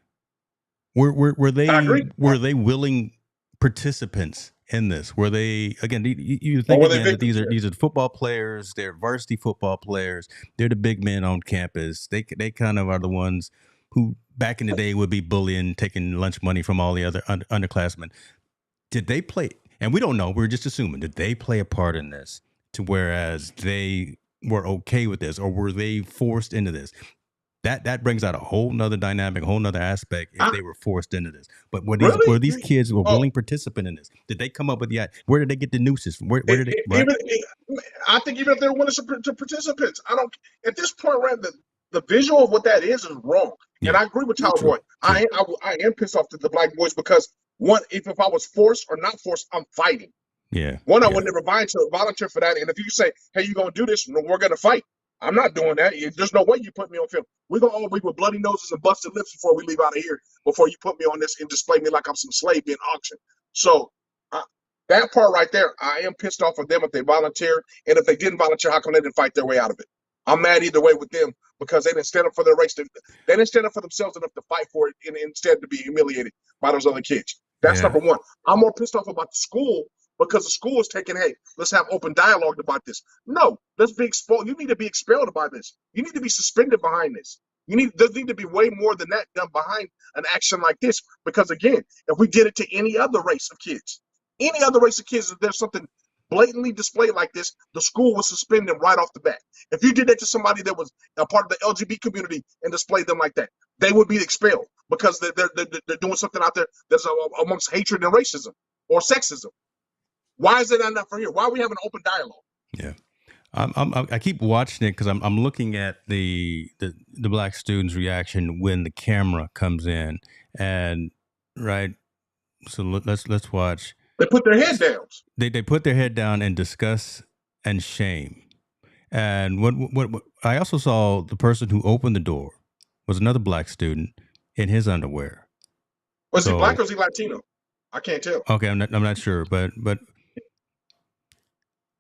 Were they willing participants in this? Were they, again, you think again that these are football players, they're varsity football players, they're the big men on campus. They kind of are the ones who back in the day would be bullying, taking lunch money from all the other underclassmen. Did they play, and we don't know, we're just assuming, did they play a part in this to whereas they were okay with this, or were they forced into this? That brings out a whole nother dynamic, a whole nother aspect if they were forced into this. But were these kids were willing participant in this? Did they come up with where did they get the nooses from? Where did they? Right? I think even if they're willing to participants, I don't. At this point, right, the visual of what that is wrong. Yeah. And I agree with Tallboy. I am pissed off at the black boys because one, if I was forced or not forced, I'm fighting. Yeah. One, I would never volunteer for that. And if you say, hey, you're going to do this, we're going to fight. I'm not doing that. There's no way you put me on film. We're going to all be with bloody noses and busted lips before we leave out of here, before you put me on this and display me like I'm some slave being auctioned. So that part right there, I am pissed off at them if they volunteered. And if they didn't volunteer, how come they didn't fight their way out of it? I'm mad either way with them because they didn't stand up for their race. They didn't stand up for themselves enough to fight for it and instead to be humiliated by those other kids. That's number one. I'm more pissed off about the school because the school is taking, hey, let's have open dialogue about this. No, let's be exposed. You need to be expelled by this. You need to be suspended behind this. There need to be way more than that done behind an action like this. Because again, if we did it to any other race of kids, if there's something blatantly displayed like this, the school would suspend them right off the bat. If you did that to somebody that was a part of the LGBT community and displayed them like that, they would be expelled because they're doing something out there that's amongst hatred and racism or sexism. Why is it not enough for here? Why are we having an open dialogue? Yeah, I keep watching it because I'm looking at the black students' reaction when the camera comes in, and right. So let's watch. They put their head down. They put their head down and discuss and shame. And what I also saw, the person who opened the door was another black student in his underwear. Was he black or was he Latino? I can't tell. Okay, I'm not sure, but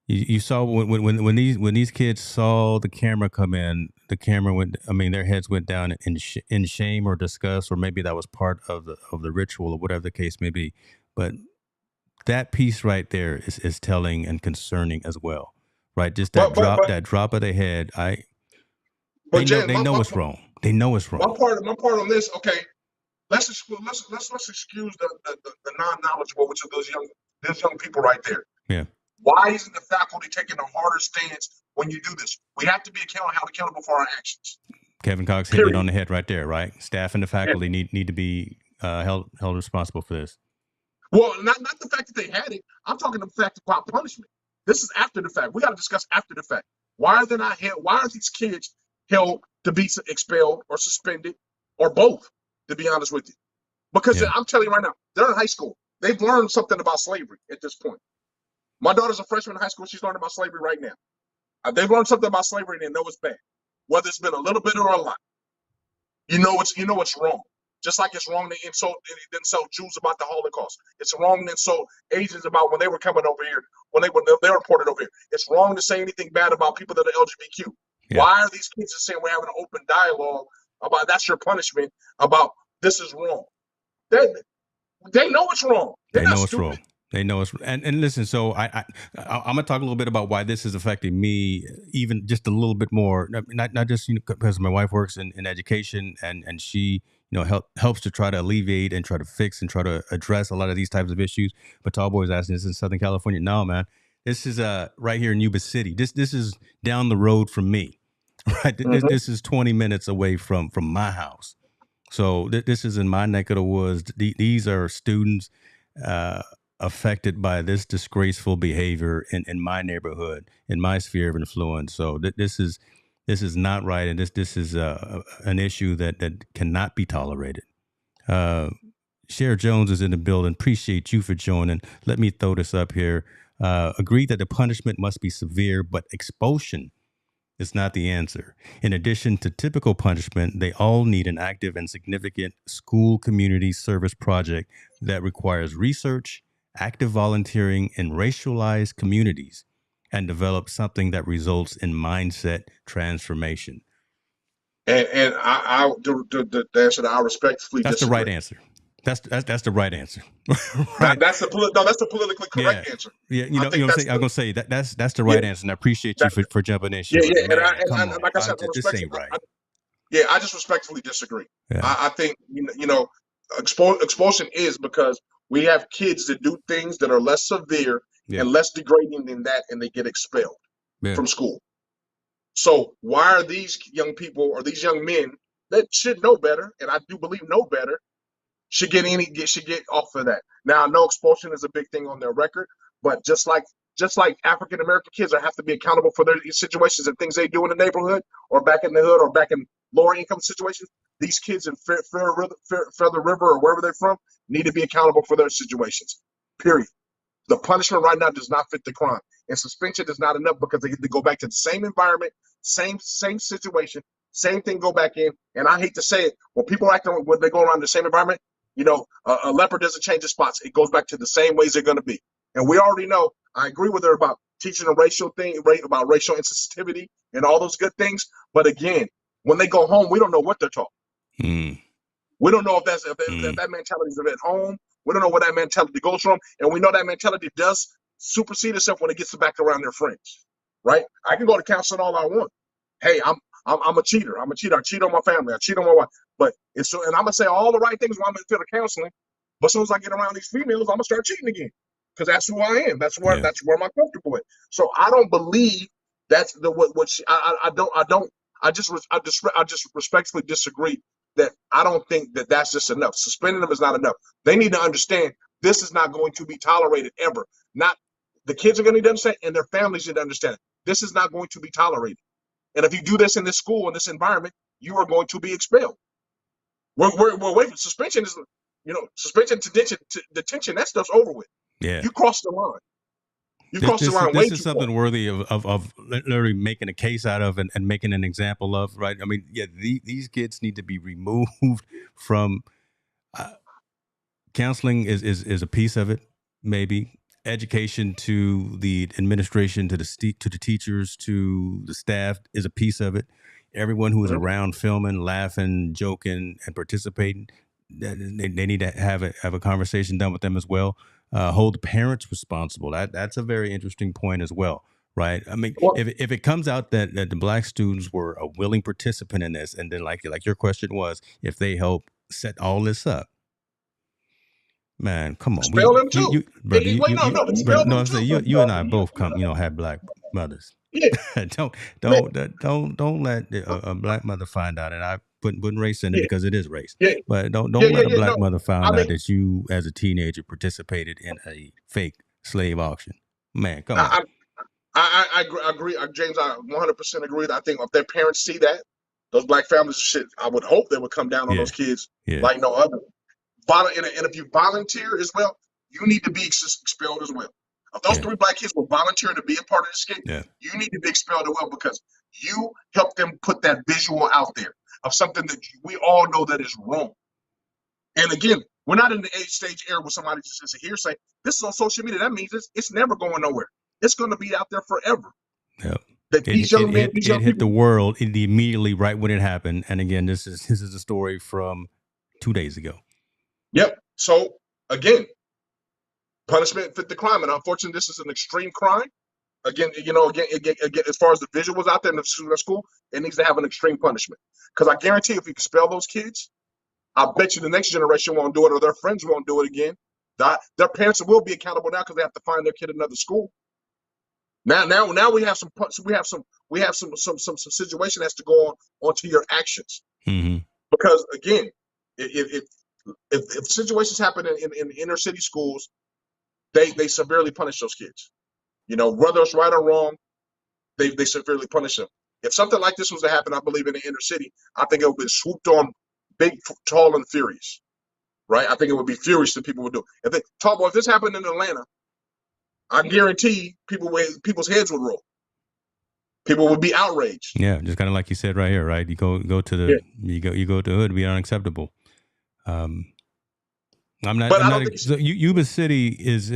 you saw when these kids saw the camera come in, their heads went down in shame or disgust, or maybe that was part of the ritual or whatever the case may be. But that piece right there is telling and concerning as well, right? Just that drop of the head. They know it's wrong. They know it's wrong. My part on this, okay. Let's excuse the non-knowledgeable, which are those young people right there. Yeah. Why isn't the faculty taking a harder stance when you do this? We have to be held accountable for our actions. Kevin Cox hit it on the head right there, right? Staff and the faculty need to be held responsible for this. Well, not the fact that they had it. I'm talking the fact about punishment. This is after the fact. We got to discuss after the fact. Why are they not held? Why are these kids held to be expelled or suspended or both, to be honest with you. Because Yeah. I'm telling you right now, they're in high school. They've learned something about slavery at this point. My daughter's a freshman in high school. She's learning about slavery right now. They've learned something about slavery and they know it's bad, whether it's been a little bit or a lot. You know it's wrong. Just like it's wrong to insult Jews about the Holocaust. It's wrong to insult Asians about when they were coming over here, when they reported over here. It's wrong to say anything bad about people that are LGBTQ. Yeah. Why are these kids saying we're having an open dialogue about that's your punishment, about this is wrong? They know it's wrong. They're They not know it's stupid. wrong. They know it's and listen. So I'm gonna talk a little bit about why this is affecting me, even just a little bit more. Not just because my wife works in education and she helps to try to alleviate and try to fix and try to address a lot of these types of issues. But Tallboy's asking, this in Southern California? No, man. This is right here in Yuba City. This is down the road from me. Right. Mhm. This is 20 minutes away from my house. So this is in my neck of the woods. These are students affected by this disgraceful behavior in my neighborhood, in my sphere of influence. So this is not right, and this is an issue that cannot be tolerated. Cher Jones is in the building. Appreciate you for joining. Let me throw this up here. Agree that the punishment must be severe, but expulsion is not the answer. In addition to typical punishment, they all need an active and significant school community service project that requires research, active volunteering in racialized communities, and develop something that results in mindset transformation. And the answer that I respectfully That's disagree. the right answer. That's the right answer. Right? That's the politically correct answer. Yeah, you know what I'm saying. I'm gonna say that's the right answer, and I appreciate you for jumping in. Yeah, yeah, man, and like I said, this ain't right. I just respectfully disagree. Yeah. I think expulsion is because we have kids that do things that are less severe and less degrading than that, and they get expelled from school. So why are these young people or these young men that should know better, and I do believe know better, should get off of that? Now I know expulsion is a big thing on their record, but just like African American kids have to be accountable for their situations and things they do in the neighborhood or back in the hood or back in lower income situations, these kids in Feather River or wherever they're from need to be accountable for their situations. Period. The punishment right now does not fit the crime, and suspension is not enough because they go back to the same environment, same situation, same thing go back in. And I hate to say it, when people when they go around the same environment, a leopard doesn't change its spots. It goes back to the same ways they're going to be. And we already know, I agree with her about teaching a racial thing, about racial insensitivity and all those good things. But again, when they go home, we don't know what they're taught. We don't know if that mentality is at home. We don't know where that mentality goes from. And we know that mentality does supersede itself when it gets back around their friends. Right? I can go to counseling all I want. Hey, I'm a cheater. I'm a cheater. I cheat on my family. I cheat on my wife. But and I'm gonna say all the right things when I'm in counseling. But as soon as I get around these females, I'm gonna start cheating again. Because that's who I am. That's where I'm comfortable with. So I don't believe that's I just respectfully disagree that I don't think that that's just enough. Suspending them is not enough. They need to understand this is not going to be tolerated ever. Not the kids are going to need to understand, and their families need to understand it. This is not going to be tolerated. And if you do this in this school, in this environment, you are going to be expelled. We're away from suspension. Suspension to detention. That stuff's over with. Yeah, you crossed the line. You crossed the line way too far. This is something worthy of literally making a case out of and making an example of, right? I mean, these kids need to be removed from counseling is a piece of it, maybe. Education to the administration, to the teachers, to the staff is a piece of it. Everyone who is around filming, laughing, joking, and participating, they need to have a conversation done with them as well. Hold the parents responsible. That's a very interesting point as well, right? I mean, if it comes out that the black students were a willing participant in this, and then like your question was, if they help set all this up, man, come on. Expel them too. You and I both have black mothers. Yeah. don't let a black mother find out, and I putting race in it because it is race. Yeah. But don't let a black mother find out that you, as a teenager, participated in a fake slave auction. Man, come on. I agree, James. I 100% agree. I think if their parents see that, Those black families, shit, I would hope they would come down on Yeah. those kids Yeah. like no other. And if you volunteer as well, you need to be expelled as well. If those Yeah. 3 black kids were volunteering to be a part of the escape, Yeah. you need to be expelled as well because you helped them put that visual out there of something that we all know that is wrong. And again, we're not in the stage era where somebody just says a hearsay. This is on social media. That means it's never going nowhere. It's going to be out there forever. Yeah. That these young men, these young hit people, the world immediately right when it happened. And again, this is a story from 2 days ago. Yep. So again, punishment fit the crime, and unfortunately, this is an extreme crime. Again, as far as the visuals out there in the school, it needs to have an extreme punishment. Because I guarantee, if you expel those kids, I bet you the next generation won't do it, or their friends won't do it again. Their parents will be accountable now because they have to find their kid another school. Now we have some situation has to go on onto your actions. Mm-hmm. Because again, if situations happen in inner city schools, they severely punish those kids. Whether it's right or wrong, they severely punish them. If something like this was to happen, I believe in the inner city, I think it would be swooped on big, tall, and furious. Right? I think it would be furious that people would do. If this happened in Atlanta, I guarantee people's heads would roll. People would be outraged. Yeah, just kind of like you said right here, right? You go to the you go to hood, be unacceptable. I'm not. But I'm I not. don't think So Yuba City is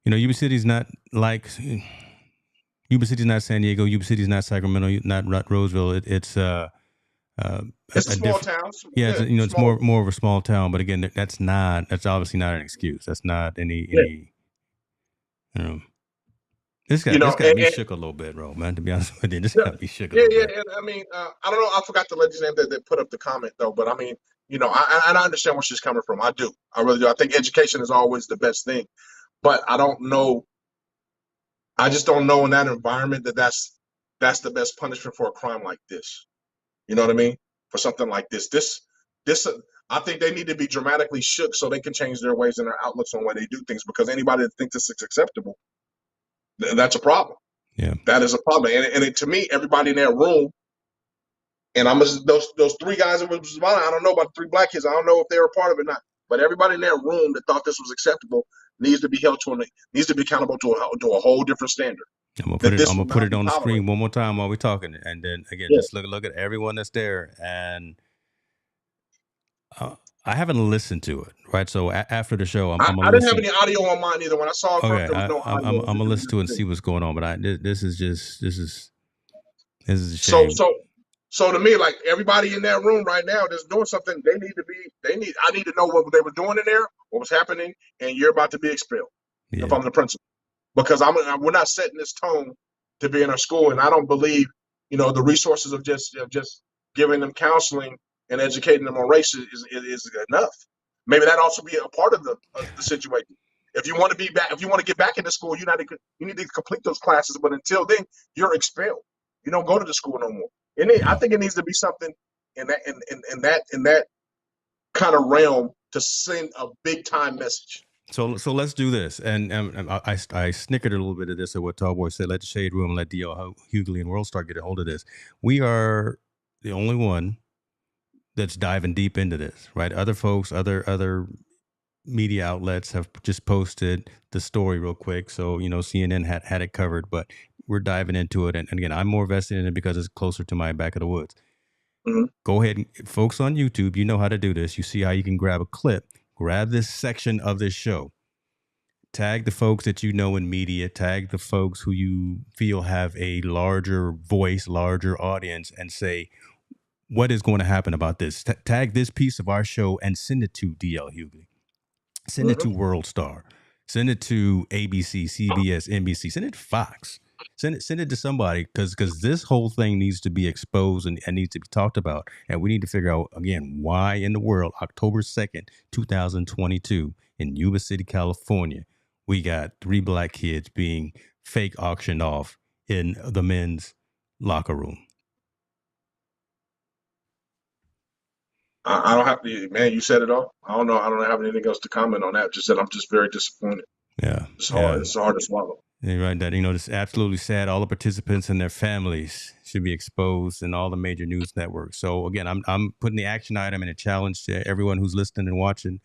Yuba City's not like Yuba City's not San Diego. Yuba City's not Sacramento. Not Roseville. It's a small town. Yeah, it's more of a small town. But again, that's obviously not an excuse. That's not any. This got me shook a little bit, bro, man. To be honest with you, this got me shook a little bit. And I mean, I don't know. I forgot the lady's name that put up the comment though. But I mean, I understand where she's coming from. I do. I really do. I think education is always the best thing. But I don't know. I just don't know in that environment that's the best punishment for a crime like this. You know what I mean? For something like this. I think they need to be dramatically shook so they can change their ways and their outlooks on why they do things. Because anybody that thinks this is acceptable, that's a problem. Yeah, that is a problem. And to me, everybody in that room, and those 3 guys that was violent. I don't know about the 3 black kids. I don't know if they were part of it or not. But everybody in that room that thought this was acceptable needs to be accountable to a whole different standard. I'm gonna put it on the screen one more time while we're talking, and then again, just look at everyone that's there. And I haven't listened to it, right? So after the show, I didn't have any audio on mine either. When I saw it first, there was no audio. I'm gonna listen to it and see what's going on. But this is a shame. So to me, like everybody in that room right now that's doing something, I need to know what they were doing in there, what was happening, and you're about to be expelled. Yeah. If I'm the principal, because we're not setting this tone to be in our school, and I don't believe the resources of just giving them counseling and educating them on race is enough. Maybe that also be a part of the situation. If you want to get back into school, you need to complete those classes. But until then, you're expelled. You don't go to the school no more. I think it needs to be something in that kind of realm to send a big time message. So let's do this. And I snickered a little bit of this at what Tallboy said. Let the Shade Room, let D.L. Hughley and Worldstar get a hold of this. We are the only one that's diving deep into this, right? Other folks, other media outlets have just posted the story real quick. So, CNN had it covered, but we're diving into it. And again, I'm more vested in it because it's closer to my back of the woods. Mm-hmm. Go ahead, folks on YouTube, you know how to do this. You see how you can grab a clip, grab this section of this show, tag the folks that you know in media, tag the folks who you feel have a larger voice, larger audience, and say, what is going to happen about this? Tag this piece of our show and send it to D.L. Hughley. Send it to Worldstar. Send it to ABC, CBS, NBC. Send it to Fox. Send it to somebody because this whole thing needs to be exposed and needs to be talked about. And we need to figure out, again, why in the world, October 2nd, 2022, in Yuba City, California, we got 3 black kids being fake auctioned off in the men's locker room. I don't have to, man, you said it all. I don't know. I don't have anything else to comment on that. Just that I'm just very disappointed. Yeah. It's hard. It's hard to swallow. You're right. That it's absolutely sad. All the participants and their families should be exposed in all the major news networks. So again, I'm putting the action item and a challenge to everyone who's listening and watching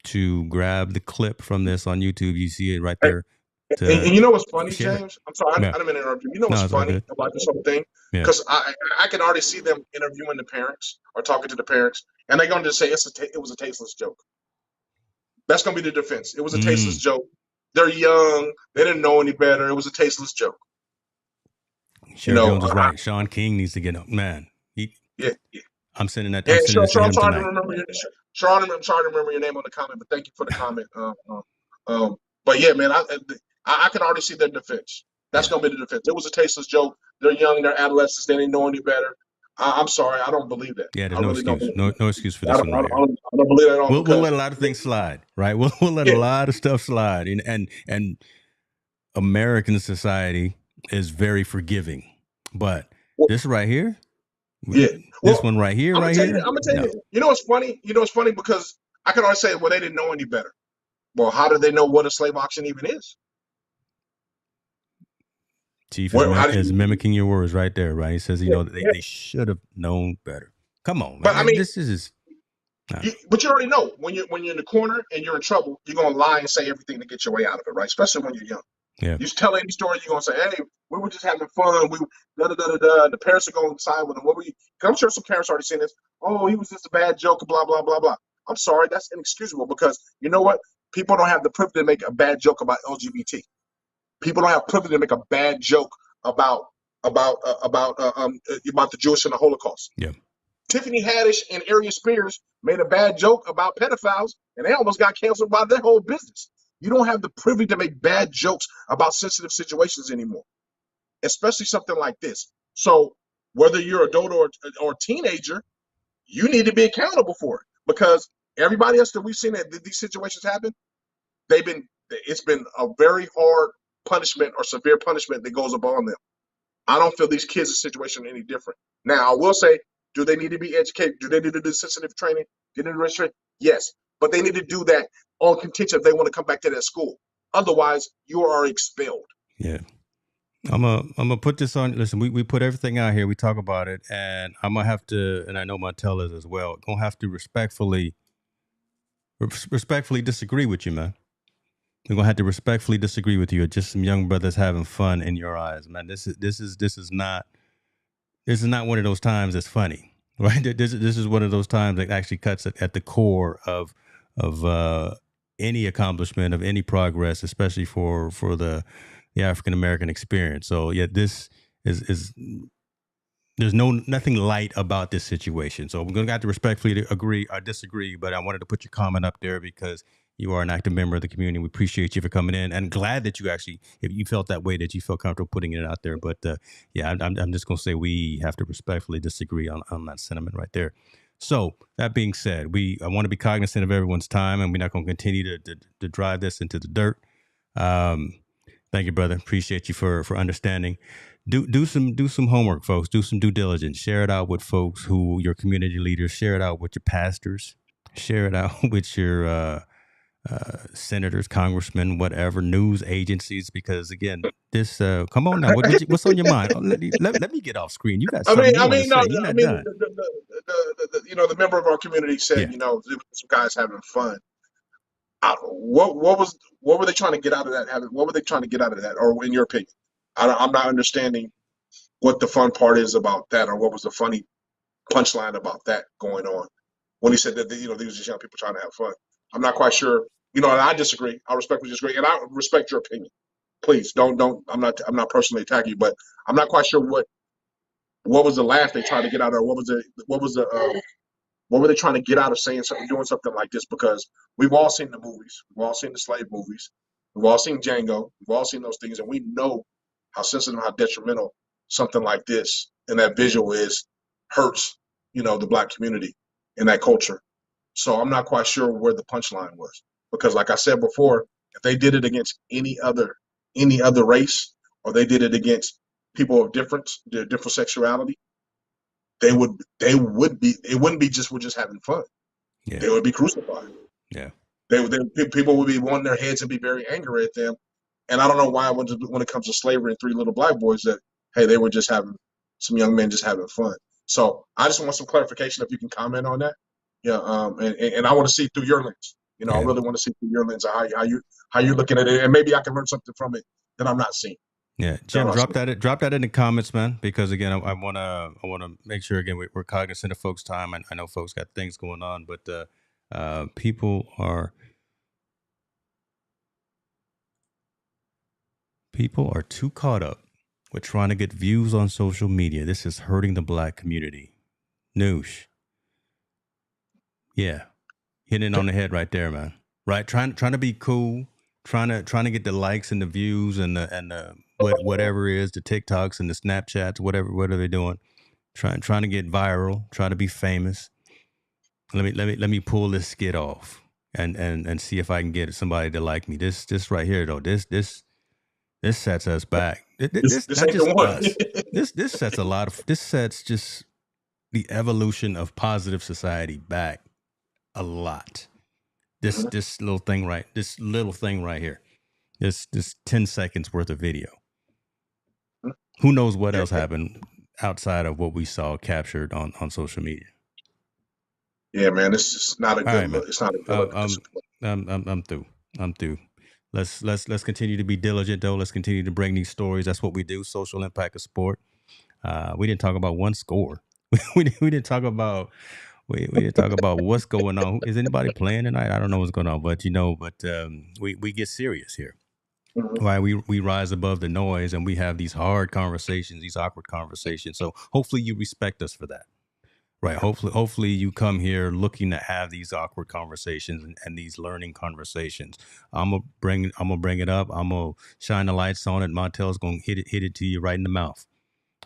to grab the clip from this on YouTube. You see it right there. And you know what's funny, share it. James? I'm sorry, Yeah. I didn't mean to interrupt you. You know No, what's it's all funny good. about this whole thing? Yeah. Because I can already see them interviewing the parents or talking to the parents, and they're going to just say it was a tasteless joke. That's going to be the defense. It was a tasteless joke. They're young. They didn't know any better. It was a tasteless joke. Sheriff Jones is right. Sean King needs to get up. Man, yeah. I'm sending that. Yeah, I'm sending Sean, this to him tonight. Sean, I'm sorry to remember your name on the comment, but thank you for the comment. But yeah, man, I can already see their defense. That's going to be the defense. It was a tasteless joke. They're young. They're adolescents. They didn't know any better. I'm sorry. I don't believe that. Yeah, there's no excuse. No excuse for this one right here. I don't believe that at all. We'll let a lot of things slide, right? We'll let a lot of stuff slide. And American society is very forgiving. But this right here, this one right here, I'm going to tell you, you know what's funny? Because I can always say, well, they didn't know any better. Well, how did they know what a slave auction even is? Chief is mimicking your words right there, right? He says, they should have known better. Come on, man. But I mean, this is. But you already know when you're in the corner and you're in trouble, you're gonna lie and say everything to get your way out of it, right? Especially when you're young. Yeah. You tell any story, you're gonna say, "Hey, we were just having fun. We da da da da da." The parents are going to side with them. I'm sure some parents already seen this. Oh, he was just a bad joke. Blah blah blah blah. I'm sorry, that's inexcusable because you know what? People don't have the privilege to make a bad joke about LGBT. People don't have privilege to make a bad joke about the Jewish and the Holocaust. Yeah. Tiffany Haddish and Aries Spears made a bad joke about pedophiles, and they almost got canceled by their whole business. You don't have the privilege to make bad jokes about sensitive situations anymore, especially something like this. So whether you're adult or teenager, you need to be accountable for it because everybody else that we've seen that these situations happen, it's been a very hard punishment or severe punishment that goes upon them. I don't feel these kids' situation any different. Now, I will say, do they need to be educated? Do they need to do sensitive training? Get into registration? Yes. But they need to do that on contention if they want to come back to that school. Otherwise, you are expelled. Yeah. I'm gonna put this on. Listen, we put everything out here. We talk about it, and I'm gonna have to, and I know Montel is as well, gonna have to respectfully disagree with you, man. We're gonna have to respectfully disagree with you. Just some young brothers having fun in your eyes, man. This is not one of those times that's funny, right? This is one of those times that actually cuts at the core of any accomplishment, of any progress, especially for the African American experience. So yeah, this is there's nothing light about this situation. So we're gonna have to respectfully agree or disagree. But I wanted to put your comment up there because you are an active member of the community. We appreciate you for coming in, and glad that you actually, if you felt that way, that you felt comfortable putting it out there. But yeah, I'm just gonna say we have to respectfully disagree on that sentiment right there. So that being said, I want to be cognizant of everyone's time, and we're not gonna continue to drive this into the dirt. Thank you, brother. Appreciate you for understanding. Do some homework, folks. Do some due diligence. Share it out with folks your community leaders. Share it out with your pastors. Share it out with your senators, congressmen, whatever, news agencies, because again, this come on now, what's on your mind? Let me get off screen. You got something the member of our community said, some guys having fun. What were they trying to get out of that? What were they trying to get out of that? Or in your opinion, I'm not understanding what the fun part is about that, or what was the funny punchline about that going on when he said that these are just young people trying to have fun. I'm not quite sure. And I disagree. I respectfully disagree, and I respect your opinion. Please don't. I'm not personally attacking you, but I'm not quite sure what was the laugh they tried to get out of, what were they trying to get out of doing something like this? Because we've all seen the movies, we've all seen the slave movies, we've all seen Django, we've all seen those things, and we know how sensitive, how detrimental something like this and that visual hurts, the Black community and that culture. So I'm not quite sure where the punchline was, because like I said before, if they did it against any other race, or they did it against people of different sexuality, it wouldn't be just we're just having fun. Yeah. They would be crucified. Yeah. People would be wanting their heads and be very angry at them And I don't know why when it comes to slavery and Three Little Black Boys that, hey, they were just having some young men just having fun. So I just want some clarification if you can comment on that. Yeah, and I want to see through your lens. I Yeah. really want to see through your lens of how you're looking at it, and maybe I can learn something from it that I'm not seeing. Yeah, Jim, drop that in the comments, man. Because again, I wanna make sure again we're cognizant of folks' time. I know folks got things going on, but people are too caught up with trying to get views on social media. This is hurting the Black community. Noosh. Yeah, hitting it on the head right there, man. Right, trying to be cool, trying to get the likes and the views and the whatever it is, the TikToks and the Snapchats, whatever. What are they doing? Trying to get viral, trying to be famous. Let me pull this skit off and see if I can get somebody to like me. This right here though, this sets us back. This not just us. This sets just the evolution of positive society back a lot. This little thing right here. This 10 seconds worth of video. Who knows what else happened outside of what we saw captured on social media. Yeah, man, it's just not a good look. It's not a good look. I'm through. Let's continue to be diligent though. Let's continue to bring these stories. That's what we do. Social impact of sport. We didn't talk about one score. we didn't talk about we didn't talk about what's going on. Is anybody playing tonight? I don't know what's going on, but we get serious here. Mhm. Right, we rise above the noise and we have these hard conversations, these awkward conversations. So hopefully you respect us for that. Right. Hopefully you come here looking to have these awkward conversations and these learning conversations. I'm gonna bring it up. I'm gonna shine the lights on it. Montel's gonna hit it to you right in the mouth.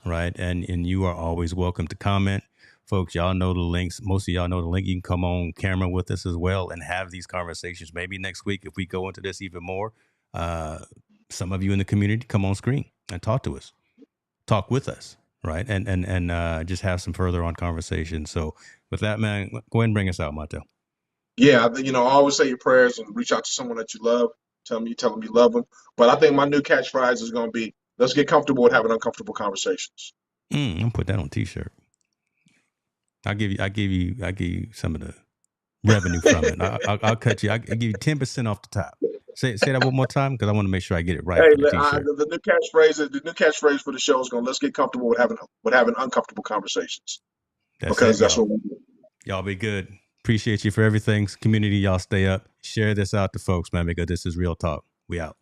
Right. And you are always welcome to comment. Folks, y'all know the links. Most of y'all know the link. You can come on camera with us as well and have these conversations. Maybe next week, if we go into this even more, some of you in the community come on screen and talk to us, talk with us. Right. And just have some further on conversation. So with that, man, go ahead and bring us out, Montel. Yeah, always say your prayers and reach out to someone that you love. Tell them you love them. But I think my new catchphrase is going to be, let's get comfortable with having uncomfortable conversations. I'm gonna put that on a t-shirt. I give you some of the revenue from it. I'll cut you. I give you 10% off the top. Say that one more time because I want to make sure I get it right. Hey, for the t-shirt. the new catchphrase for the show is going, let's get comfortable with having uncomfortable conversations. That's what we do. Y'all be good. Appreciate you for everything. Community, y'all stay up. Share this out to folks, man, because this is real talk. We out.